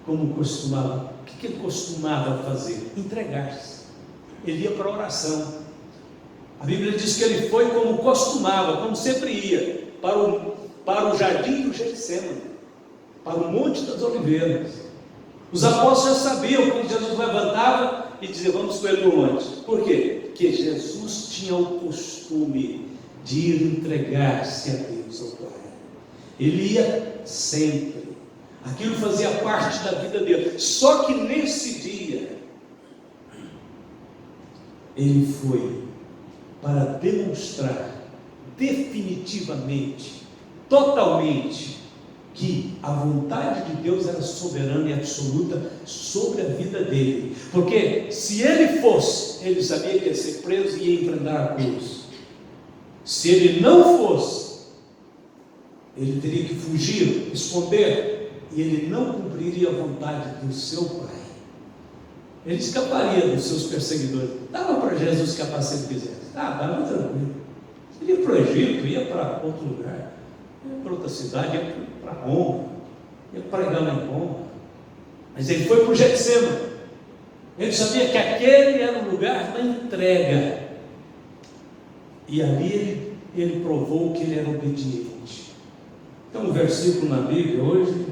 Como costumava. O que ele costumava fazer? Entregar-se. Ele ia para a oração. A Bíblia diz que ele foi como costumava, como sempre ia, para o jardim do Getsemane, para o Monte das Oliveiras. Os apóstolos já sabiam quando Jesus levantava e dizia, vamos com ele no monte. Por quê? Porque Jesus tinha o costume de ir entregar-se a Deus, ao Pai. Ele ia sempre. Aquilo fazia parte da vida dele. Só que nesse dia, ele foi para demonstrar definitivamente, totalmente, que a vontade de Deus era soberana e absoluta sobre a vida dele, porque se ele fosse, ele sabia que ia ser preso e ia enfrentar a cruz. Se ele não fosse, ele teria que fugir, esconder, e ele não cumpriria a vontade do seu Pai. Ele escaparia dos seus perseguidores. Dava para Jesus escapar se ele quisesse, dava tranquilo. Ele ia para o Egito, ia para outro lugar, ia para outra cidade, ia para Roma, ia pregar lá em Roma. Mas ele foi para o Getsemane. Ele sabia que aquele era o lugar da entrega, e ali ele provou que ele era obediente. Então, um versículo na Bíblia, hoje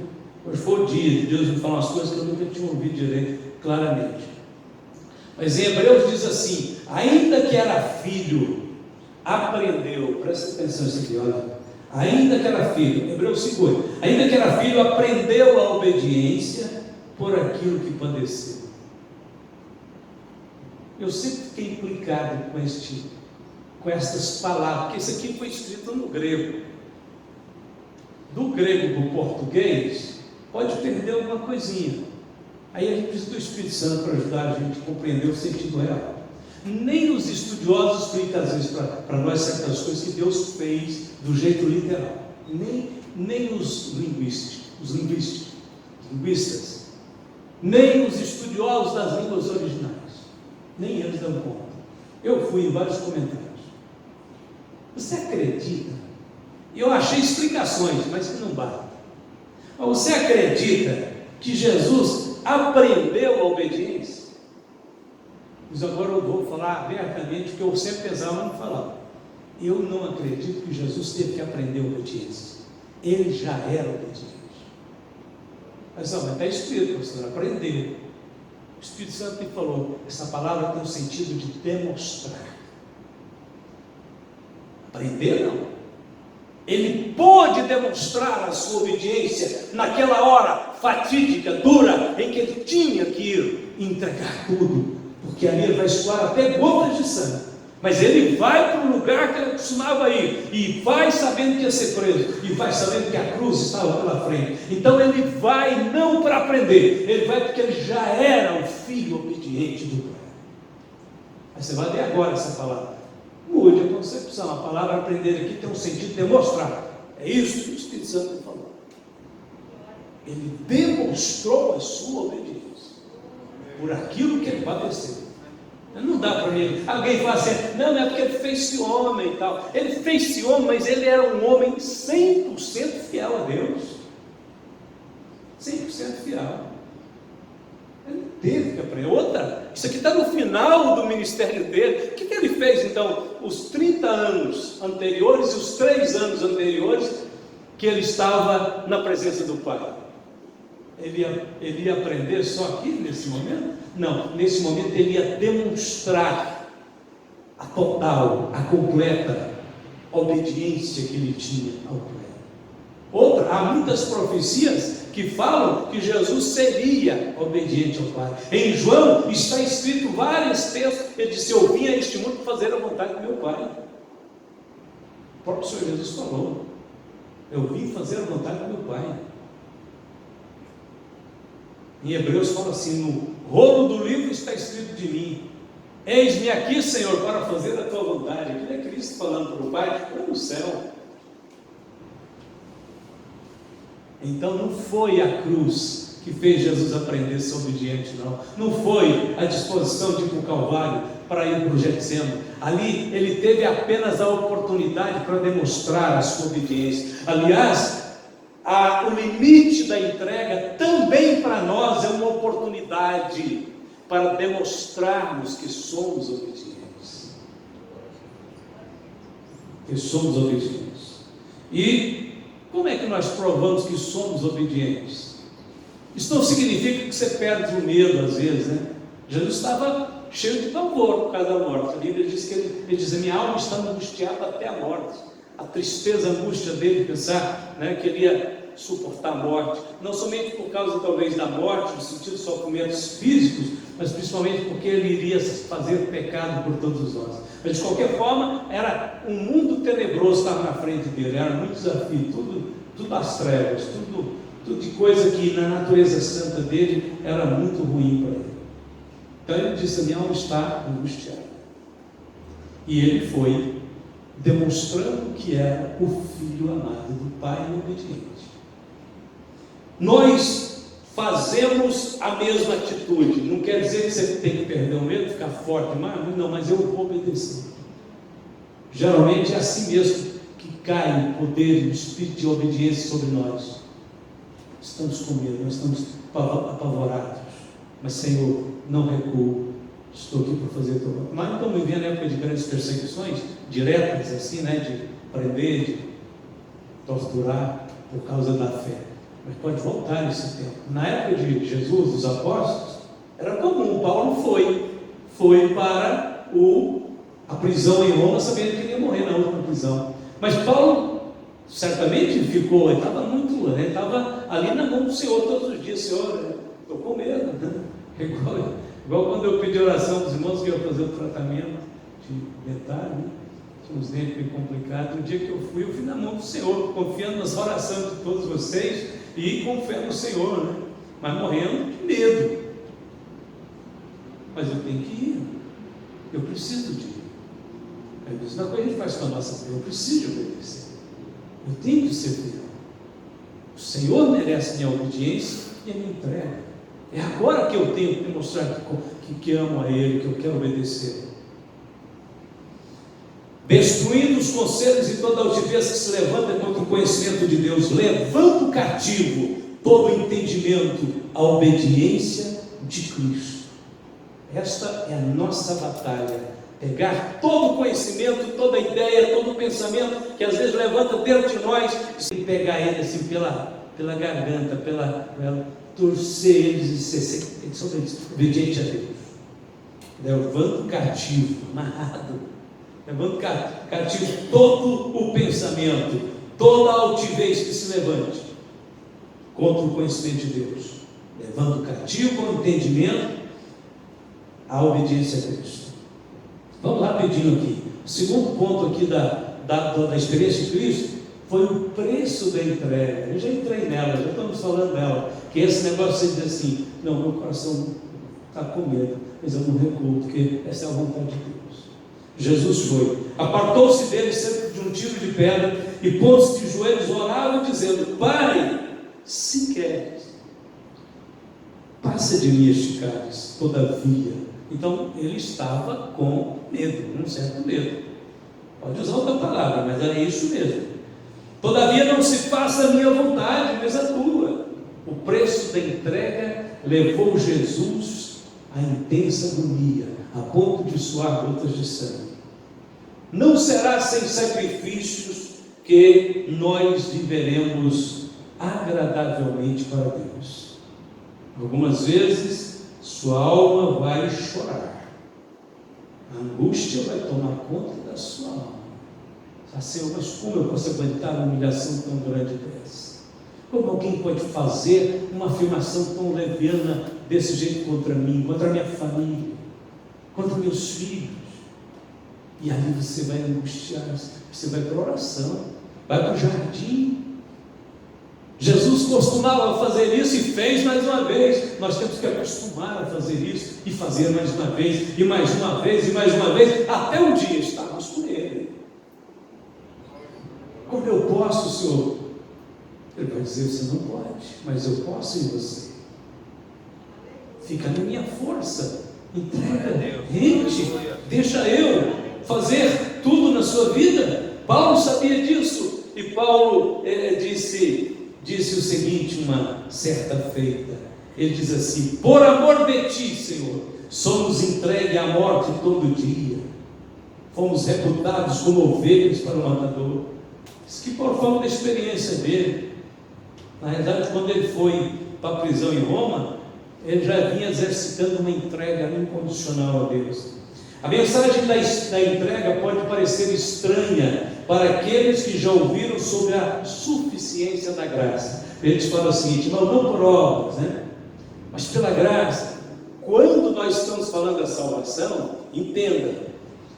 foi o dia de Deus me falar umas coisas que eu nunca tinha ouvido direito, claramente. Mas em Hebreus diz assim: ainda que era filho, aprendeu. Presta atenção nisso aqui, olha. Ainda que era filho, Hebreus 5:8, ainda que era filho, aprendeu a obediência por aquilo que padeceu. Eu sempre fiquei implicado com estas palavras, porque isso aqui foi escrito no grego. Do grego para o português, pode perder alguma coisinha. Aí a gente precisa do Espírito Santo para ajudar a gente a compreender o sentido real. Nem os estudiosos explicam às vezes para nós certas coisas que Deus fez do jeito literal. Nem os linguistas, nem os estudiosos das línguas originais. Nem eles dão conta. Eu fui em vários comentários. Você acredita? Eu achei explicações, mas que não batem. Mas você acredita que Jesus aprendeu a obediência? Mas agora eu vou falar abertamente, porque eu sempre pensava não falar. Eu não acredito que Jesus teve que aprender a obediência. Ele já era obediente. Mas está escrito, pastor, aprender. O Espírito Santo me falou, essa palavra tem o sentido de demonstrar. Aprender não. Ele pôde demonstrar a sua obediência naquela hora fatídica, dura, em que ele tinha que ir entregar tudo, porque ali ele vai suar até gotas de sangue. Mas ele vai para o lugar que ele costumava ir, e vai sabendo que ia ser preso, e vai sabendo que a cruz estava pela frente. Então ele vai não para aprender, ele vai porque ele já era o filho obediente do Pai. Aí você vai ler agora essa palavra. Mude a concepção. A palavra aprender aqui tem um sentido de demonstrar. É isso que o Espírito Santo me falou. Ele demonstrou a sua obediência por aquilo que ele padeceu. Não dá para mim. Alguém fala assim, não é porque ele fez-se homem e tal. Ele fez-se homem, mas ele era um homem 100% fiel a Deus. 100% fiel. Ele teve que aprender. Outra, isso aqui está no final do ministério dele. O que ele fez então? Os 30 anos anteriores e os 3 anos anteriores que ele estava na presença do Pai. Ele ia aprender só aqui nesse momento? Não, nesse momento ele ia demonstrar a total, a completa obediência que ele tinha ao Pai. Outra, há muitas profecias que falam que Jesus seria obediente ao Pai. Em João está escrito vários textos, ele disse, eu vim a este mundo fazer a vontade do meu Pai. O próprio Senhor Jesus falou, eu vim fazer a vontade do meu Pai. Em Hebreus fala assim, no rolo do livro está escrito de mim, eis-me aqui, Senhor, para fazer a tua vontade. Aquilo é Cristo falando para o Pai, lá no céu. Então não foi a cruz que fez Jesus aprender a ser obediente, não foi a disposição de ir para o Calvário, para ir para o Getsemane. Ali ele teve apenas a oportunidade para demonstrar a sua obediência. Aliás, o limite da entrega também para nós é uma oportunidade para demonstrarmos que somos obedientes. Que somos obedientes. E como é que nós provamos que somos obedientes? Isso não significa que você perde o medo às vezes, né? Jesus estava cheio de pavor por causa da morte. A Bíblia diz que ele diz, a minha alma está angustiada até a morte. A tristeza, a angústia dele pensar, né, que ele ia suportar a morte, não somente por causa talvez da morte, no sentido de sofrimentos físicos, mas principalmente porque ele iria fazer pecado por todos nós. Mas de qualquer forma, era um mundo tenebroso que estava na frente dele, era muito desafio, tudo às trevas, tudo de coisa que na natureza santa dele era muito ruim para ele. Então ele disse, a minha alma está angustiada. E ele foi demonstrando que era o filho amado do Pai e obediente. Nós fazemos a mesma atitude, não quer dizer que você tem que perder o medo, ficar forte, mas eu vou obedecer. Geralmente é assim mesmo que cai o poder e o espírito de obediência sobre nós. Estamos com medo, nós estamos apavorados, mas Senhor, não recuo, estou aqui para fazer a tua vontade. Mas não estamos vivendo a época de grandes perseguições, diretas assim, né, de prender, de torturar por causa da fé. Mas pode voltar nesse tempo. Na época de Jesus, dos apóstolos, era comum. Paulo foi para a prisão em Roma, sabendo que ele ia morrer na última prisão. Mas Paulo certamente ficou, ele estava ali na mão do Senhor todos os dias. Senhor, estou com medo, né? Igual quando eu pedi oração dos irmãos que iam fazer o tratamento de dentário, né? Tinha uns dentes bem complicados. No dia que eu fui na mão do Senhor, confiando nas orações de todos vocês e com fé no Senhor, né? Mas morrendo de medo. Mas eu tenho que ir, eu preciso de ir. É a mesma coisa que a gente faz com a nossa fé, eu preciso obedecer, eu tenho que ser fiel. O Senhor merece minha obediência e a minha entrega. É agora que eu tenho que demonstrar que amo a Ele, que eu quero obedecer. Destruindo os conselhos e toda altivez que se levanta contra o conhecimento de Deus, levando cativo todo o entendimento a obediência de Cristo. Esta é a nossa batalha. Pegar todo o conhecimento, toda a ideia, todo o pensamento que às vezes levanta dentro de nós e pegar ele assim pela garganta, pela torcer eles e ser obediente a Deus. Levando cativo, amarrado, levando cativo todo o pensamento, toda a altivez que se levante contra o conhecimento de Deus, levando cativo ao entendimento, a obediência a Cristo. Vamos lá pedindo aqui. O segundo ponto aqui da experiência de Cristo foi o preço da entrega. Eu já entrei nela, já estamos falando dela. Que esse negócio de dizer assim, não, meu coração está com medo, mas eu não recuo, porque essa é a vontade de Deus. Jesus foi, apartou-se dele sempre de um tiro de pedra e pôs-se de joelhos, orava dizendo: Pai, se queres, passa de mim este cálice, todavia. Então ele estava com medo, um certo medo. Pode usar outra palavra, mas era isso mesmo. Todavia não se faça a minha vontade, mas a tua. O preço da entrega levou Jesus à intensa agonia, a ponto de suar gotas de sangue. Não será sem sacrifícios que nós viveremos agradavelmente para Deus. Algumas vezes sua alma vai chorar, a angústia vai tomar conta da sua alma. Senhor, mas como eu posso aguentar uma humilhação tão grande dessa? Como alguém pode fazer uma afirmação tão leviana desse jeito contra mim, contra a minha família, contra meus filhos? E aí você vai angustiar, você vai para a oração, vai para o jardim. Jesus costumava fazer isso e fez mais uma vez. Nós temos que acostumar a fazer isso e fazer mais uma vez, e mais uma vez, e mais uma vez, até um dia estarmos com Ele. Como eu posso, Senhor? Ele vai dizer: você não pode, mas eu posso em você. Fica na minha força. Entrega, rende, deixa eu fazer tudo na sua vida. Paulo sabia disso, e Paulo disse o seguinte uma certa feita. Ele diz assim: por amor de ti, Senhor, somos entregues à morte todo dia, fomos reputados como ovelhas para o matador. Isso que por forma da experiência dele. Na verdade, quando ele foi para a prisão em Roma, ele já vinha exercitando uma entrega incondicional a Deus. A mensagem da entrega pode parecer estranha para aqueles que já ouviram sobre a suficiência da graça. Eles falam o seguinte: não por obras, né? Mas pela graça. Quando nós estamos falando da salvação, entenda,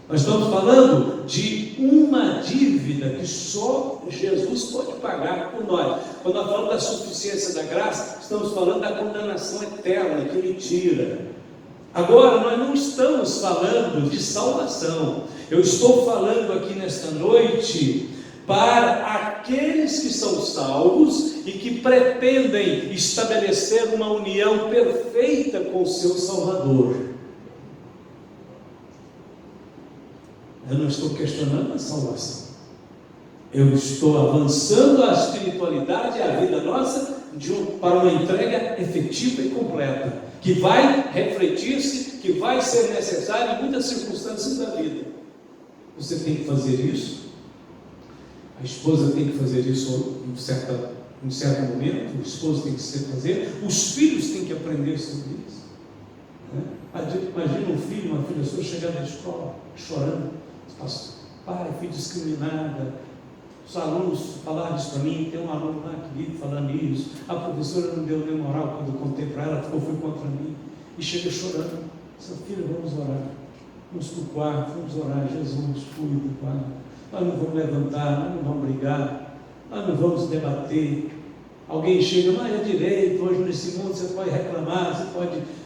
nós estamos falando de uma dívida que só Jesus pode pagar por nós. Quando nós falamos da suficiência da graça, estamos falando da condenação eterna que Ele tira. Agora, nós não estamos falando de salvação. Eu estou falando aqui nesta noite para aqueles que são salvos e que pretendem estabelecer uma união perfeita com o seu Salvador. Eu não estou questionando a salvação. Eu estou avançando a espiritualidade e a vida nossa para uma entrega efetiva e completa, que vai refletir-se, que vai ser necessário em muitas circunstâncias da vida. Você tem que fazer isso, a esposa tem que fazer isso em certo momento, o esposo tem que fazer, os filhos têm que aprender sobre isso. Imagina um filho, uma filha sua chegar na escola chorando: pai, fui discriminada. Os alunos falaram isso para mim. Tem um aluno lá que vive falando isso. A professora não deu nem moral quando eu contei para ela, foi contra mim. E chega chorando: seu filho, vamos orar. Vamos para o quarto, vamos orar. Jesus, cuida, Pai. Nós não vamos levantar, nós não vamos brigar, nós não vamos debater. Alguém chega: mas é direito, hoje nesse mundo você pode reclamar,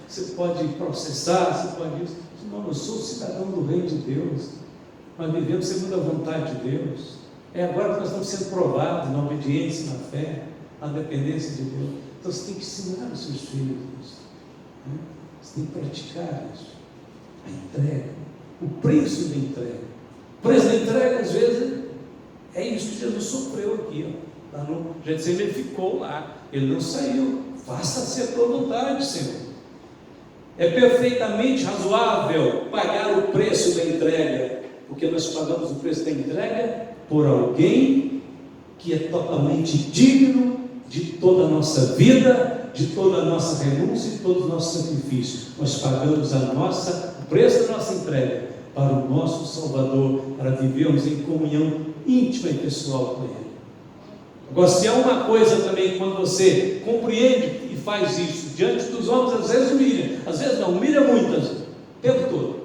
você pode processar, você pode isso. Não, eu sou cidadão do reino de Deus. Nós vivemos segundo a vontade de Deus. É agora que nós estamos sendo provados na obediência, na fé, na dependência de Deus. Então você tem que ensinar os seus filhos isso, né? Você tem que praticar isso. A entrega, o preço da entrega. O preço da entrega, às vezes, é isso que Jesus sofreu aqui. Lá no Getsemane, ele ficou lá, ele não saiu Faça-se a tua vontade, Senhor. É perfeitamente razoável pagar o preço da entrega, porque nós pagamos o preço da entrega por alguém que é totalmente digno de toda a nossa vida, de toda a nossa renúncia e de todo o nosso sacrifício. Nós pagamos o preço da nossa entrega para o nosso Salvador, para vivermos em comunhão íntima e pessoal com Ele. Agora, se há uma coisa também, quando você compreende e faz isso diante dos homens, às vezes humilha, às vezes não, humilha muitas, o tempo todo.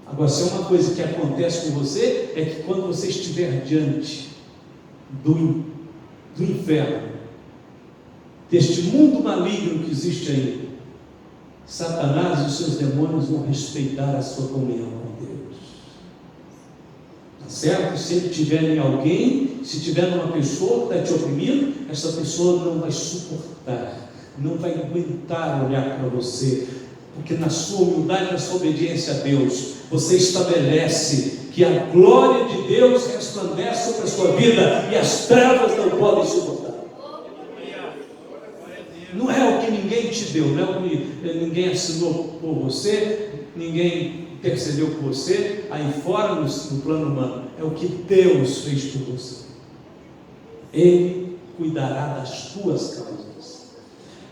Agora, se há uma coisa que acontece com você, é que quando você estiver diante do inferno, deste mundo maligno que existe aí, Satanás e os seus demônios vão respeitar a sua comunhão com Deus. Tá certo? Se ele tiver em alguém, se tiver numa pessoa que está te oprimindo, essa pessoa não vai suportar, não vai aguentar olhar para você, porque na sua humildade, na sua obediência a Deus, você estabelece que a glória de Deus resplandece sobre a sua vida e as trevas não podem suportar. Não é o que ninguém te deu, não é o que ninguém assinou por você, ninguém intercedeu por você, aí fora no plano humano, é o que Deus fez por você. Ele cuidará das tuas causas.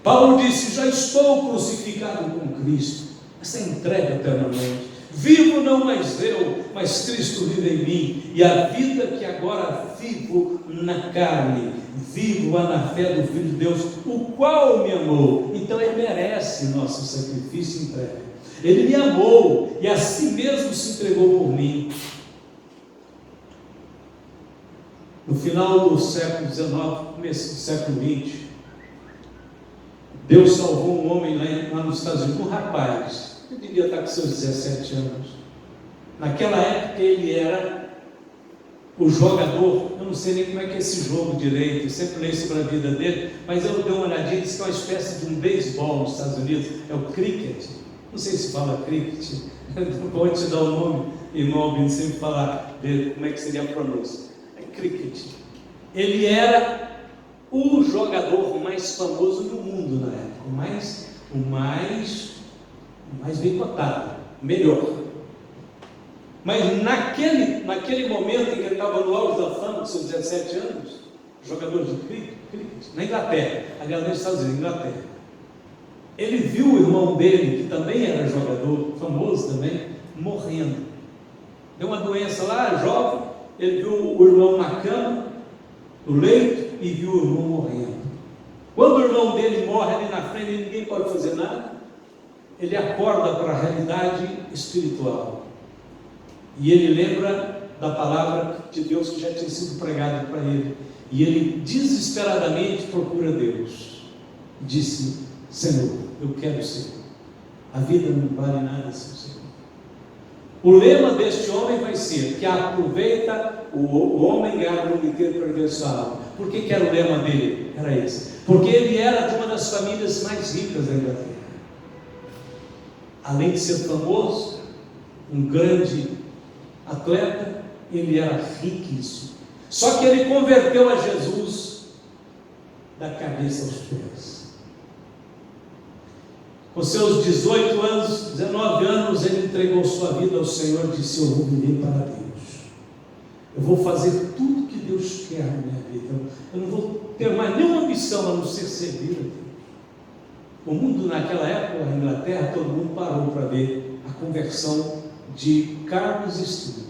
Paulo disse: já estou crucificado com Cristo. Essa entrega eternamente. Vivo não mais eu, mas Cristo vive em mim, e a vida que agora vivo na carne, vivo na fé do Filho de Deus, o qual me amou. Então Ele merece nosso sacrifício e entrega. Ele me amou e a si mesmo se entregou por mim. No final do século XIX, começo do século XX, Deus salvou um homem lá nos Estados Unidos, um rapaz. Eu devia estar com seus 17 anos. Naquela época ele era o jogador, eu não sei nem como é que é esse jogo direito, eu sempre leio sobre a vida dele, mas eu dei uma olhadinha, disse que é uma espécie de um beisebol nos Estados Unidos, é o cricket, não sei se fala cricket, pode te dar o nome, irmão Albino, sempre falar dele, como é que seria a pronúncia, é cricket. Ele era o jogador mais famoso do mundo na época, o mais bem cotado, melhor. Mas naquele momento em que ele estava no auge da fama, com seus 17 anos, jogador de cricket, na Inglaterra, aliás, nos Estados Unidos, Inglaterra, ele viu o irmão dele, que também era jogador, famoso também, morrendo. Deu uma doença lá, jovem, ele viu o irmão na cama, no leito, e viu o irmão morrendo. Quando o irmão dele morre ali na frente, ninguém pode fazer nada, ele acorda para a realidade espiritual. E ele lembra da palavra de Deus que já tinha sido pregada para ele. E ele desesperadamente procura Deus. Disse: Senhor, eu quero o Senhor. A vida não vale nada sem o Senhor. O lema deste homem vai ser que aproveita o homem ganhar o mundo inteiro para perder sua alma. Por que era o lema dele? Era esse. Porque ele era de uma das famílias mais ricas da Inglaterra. Além de ser famoso, um grande atleta, ele era riquíssimo. Só que ele converteu a Jesus da cabeça aos pés. Com seus 18 anos, 19 anos, ele entregou sua vida ao Senhor e disse: eu vou viver para Deus. Eu vou fazer tudo que Deus quer na minha vida. Eu não vou ter mais nenhuma ambição a não ser servir a Deus. O mundo naquela época, na Inglaterra, todo mundo parou para ver a conversão de Carlos Studd.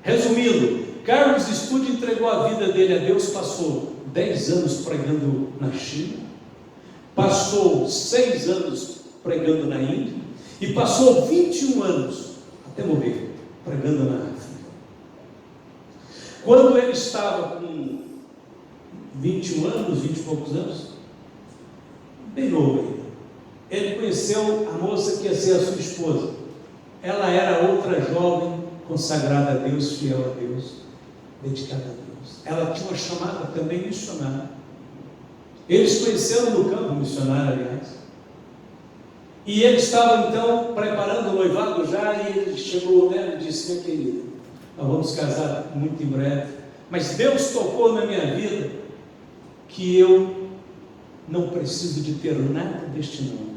Resumindo, Carlos Studd entregou a vida dele a Deus, passou 10 anos pregando na China, passou 6 anos pregando na Índia e passou 21 anos, até morrer, pregando na África. Quando ele estava com 21 anos, 20 e poucos anos, bem novo ainda, ele conheceu a moça que ia ser a sua esposa. Ela era outra jovem, consagrada a Deus, fiel a Deus, dedicada a Deus. Ela tinha uma chamada também missionária. Eles conheceram no campo missionário, aliás. E ele estava então preparando o noivado já, e ele chegou nela e disse: minha querida, nós vamos casar muito em breve, mas Deus tocou na minha vida que eu não preciso de ter nada deste mundo.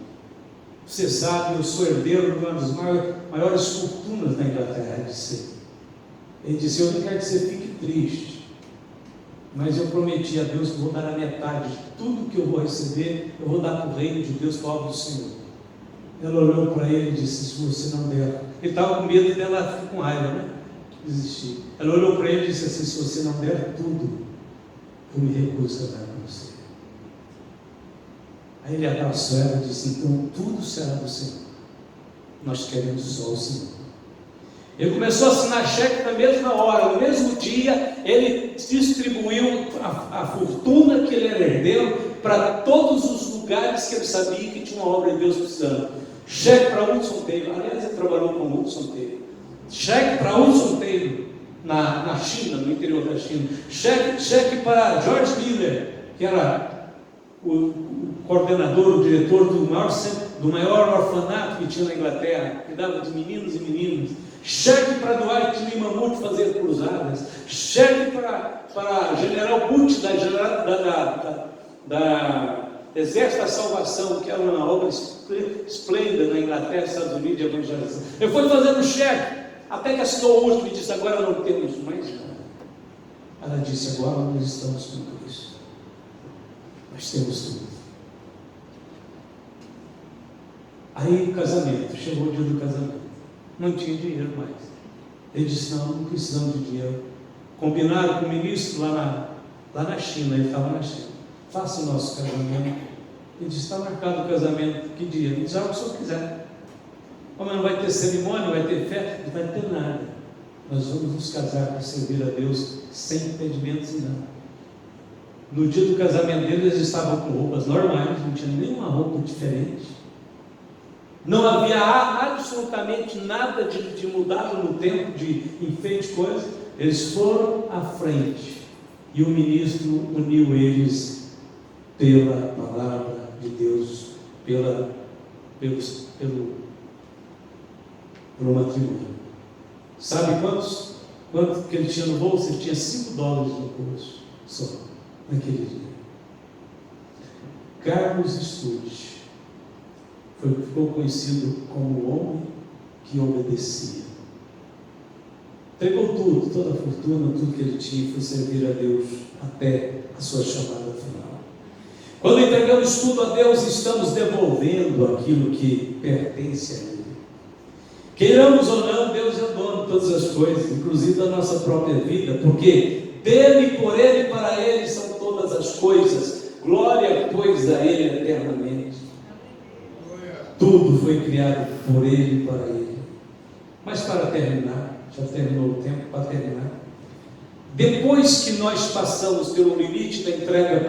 Você sabe, eu sou herdeiro de uma das maiores fortunas da Inglaterra, disse. Ele disse, eu não quero que você fique triste, mas eu prometi a Deus que vou dar a metade de tudo que eu vou receber, eu vou dar para o reino de Deus, para a obra do Senhor. Ela olhou para ele e disse, se você não der, ele estava com medo dela ficar com raiva, né? Desistir. Ela olhou para ele e disse assim, se você não der tudo, eu me recuso a dar para você. Aí ele abraçou ela e disse, então tudo será do Senhor, nós queremos só o Senhor. Ele começou a assinar cheque na mesma hora, no mesmo dia, ele distribuiu a fortuna que ele era herdeiro para todos os lugares que ele sabia que tinha uma obra de Deus precisando. Cheque para Hudson Taylor, aliás ele trabalhou com Hudson Taylor. Cheque para Hudson Taylor, na China, no interior da China. Cheque para George Miller, que era o coordenador, o diretor do maior orfanato que tinha na Inglaterra, que dava de meninos e meninas. Cheque para Dwight Limamute fazer cruzadas. Cheque para General Butch da Exército da Salvação, que era uma obra esplêndida na Inglaterra, Estados Unidos, de evangelização. Eu fui fazendo cheque, até que assinou o último e disse, agora não temos mais nada. Ela disse, agora nós estamos com Cristo. Nós temos tudo. Aí o casamento, chegou o dia do casamento. Não tinha dinheiro mais. Ele disse, não precisamos de dinheiro. Combinaram com o ministro lá na China, ele estava na China. Faça o nosso casamento. Ele disse, está marcado o casamento, que dia? Ele disse, o que o senhor quiser. Mas não vai ter cerimônia, não vai ter festa, não vai ter nada. Nós vamos nos casar para servir a Deus sem impedimentos e nada. No dia do casamento deles, eles estavam com roupas normais, não tinha nenhuma roupa diferente. Não havia absolutamente nada de mudado no tempo, de enfeite, coisa. Eles foram à frente e o ministro uniu eles pela palavra de Deus, pelo matrimônio. Sabe quanto que ele tinha no bolso? Ele tinha $5 no bolso, só, naquele dia. Carlos Studd ficou conhecido como o homem que obedecia. Entregou tudo, toda a fortuna, tudo que ele tinha, foi servir a Deus até a sua chamada final. Quando entregamos tudo a Deus, estamos devolvendo aquilo que pertence a Ele. Queiramos ou não, Deus é dono de todas as coisas, inclusive da nossa própria vida, porque dele, por Ele e para Ele são todas as coisas. Glória, pois, a Ele eternamente. Tudo foi criado por Ele e para Ele. Mas para terminar, já terminou o tempo, para terminar. Depois que nós passamos pelo limite da entrega,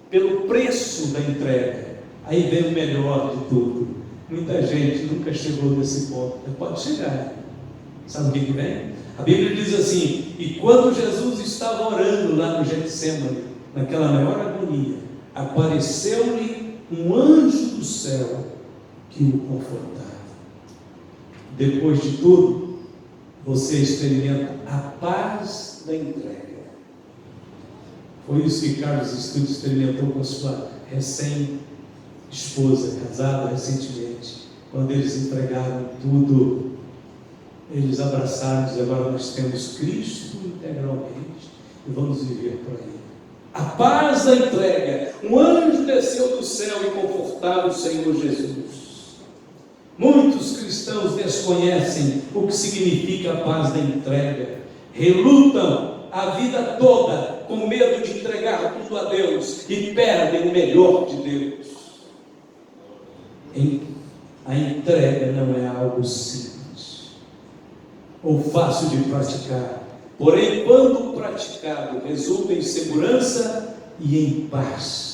pelo preço da entrega, aí vem o melhor de tudo. Muita gente nunca chegou nesse ponto, mas pode chegar. Sabe o que vem? A Bíblia diz assim, e quando Jesus estava orando lá no Getsemane, naquela maior agonia, apareceu-lhe um anjo do céu que o confortava. Depois de tudo, você experimenta a paz da entrega. Foi isso que Carlos Studd experimentou com a sua recém-esposa, casada recentemente. Quando eles entregaram tudo, eles abraçaram e disseram, agora nós temos Cristo integralmente e vamos viver para Ele. A paz da entrega. Um anjo desceu do céu e confortava o Senhor Jesus. Muitos cristãos desconhecem o que significa a paz da entrega. Relutam a vida toda com medo de entregar tudo a Deus e perdem o melhor de Deus. A entrega não é algo simples ou fácil de praticar. Porém, quando praticado, resulta em segurança e em paz.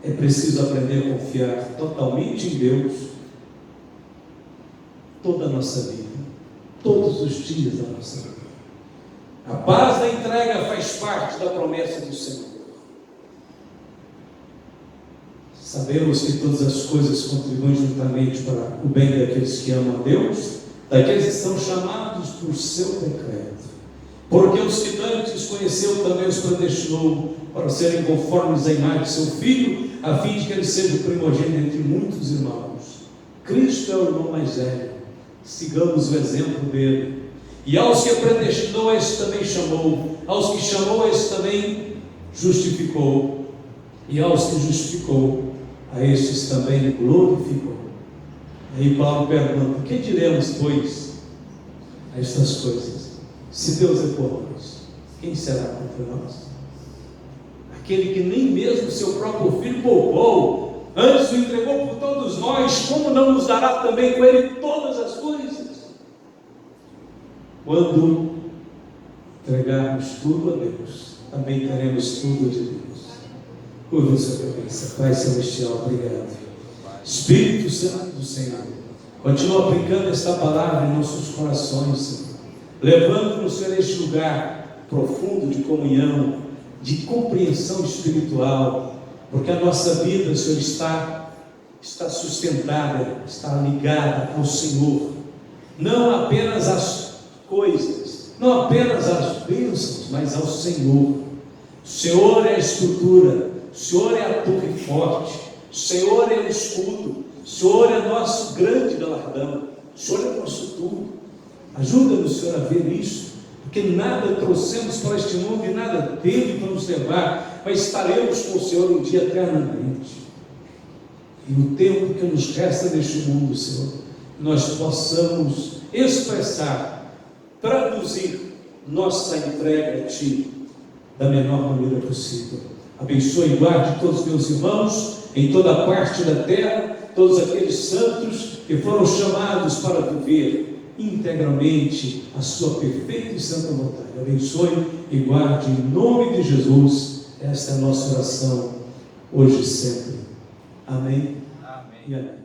É preciso aprender a confiar totalmente em Deus toda a nossa vida, todos os dias da nossa vida. A paz da entrega faz parte da promessa do Senhor. Sabemos que todas as coisas contribuem juntamente para o bem daqueles que amam a Deus, daqueles que são chamados por seu decreto. Porque os que antes conheceu também os predestinou para serem conformes à imagem de seu Filho, a fim de que ele seja o primogênito entre muitos irmãos. Cristo é o irmão mais velho, sigamos o exemplo dele. E aos que predestinou, a esses também chamou, aos que chamou, a esses também justificou, e aos que justificou, a estes também glorificou. Aí Paulo pergunta: que diremos, pois, a estas coisas? Se Deus é por nós, quem será contra nós? Aquele que nem mesmo seu próprio Filho poupou, antes o entregou por todos nós, como não nos dará também com ele todas as coisas? Quando entregarmos tudo a Deus, também teremos tudo de Deus. Curva sua cabeça. Pai Celestial, obrigado. Espírito Santo do Senhor, continua aplicando esta palavra em nossos corações, Senhor, levando-nos, Senhor, a este lugar profundo de comunhão, de compreensão espiritual, porque a nossa vida, Senhor, está sustentada, está ligada ao Senhor, não apenas às coisas, não apenas às bênçãos, mas ao Senhor. O Senhor é a estrutura, o Senhor é a torre forte, o Senhor é o escudo, o Senhor é nosso grande galardão, o Senhor é nosso tudo. Ajuda-nos, Senhor, a ver isso, porque nada trouxemos para este mundo e nada dele para nos levar, mas estaremos com o Senhor um dia eternamente. E no tempo que nos resta neste mundo, Senhor, nós possamos expressar, traduzir nossa entrega a Ti da menor maneira possível. Abençoe e guarde todos os meus irmãos em toda parte da terra, todos aqueles santos que foram chamados para viver integralmente a sua perfeita e santa vontade. Abençoe e guarde em nome de Jesus. Esta é a nossa oração hoje e sempre. Amém. Amém. E amém.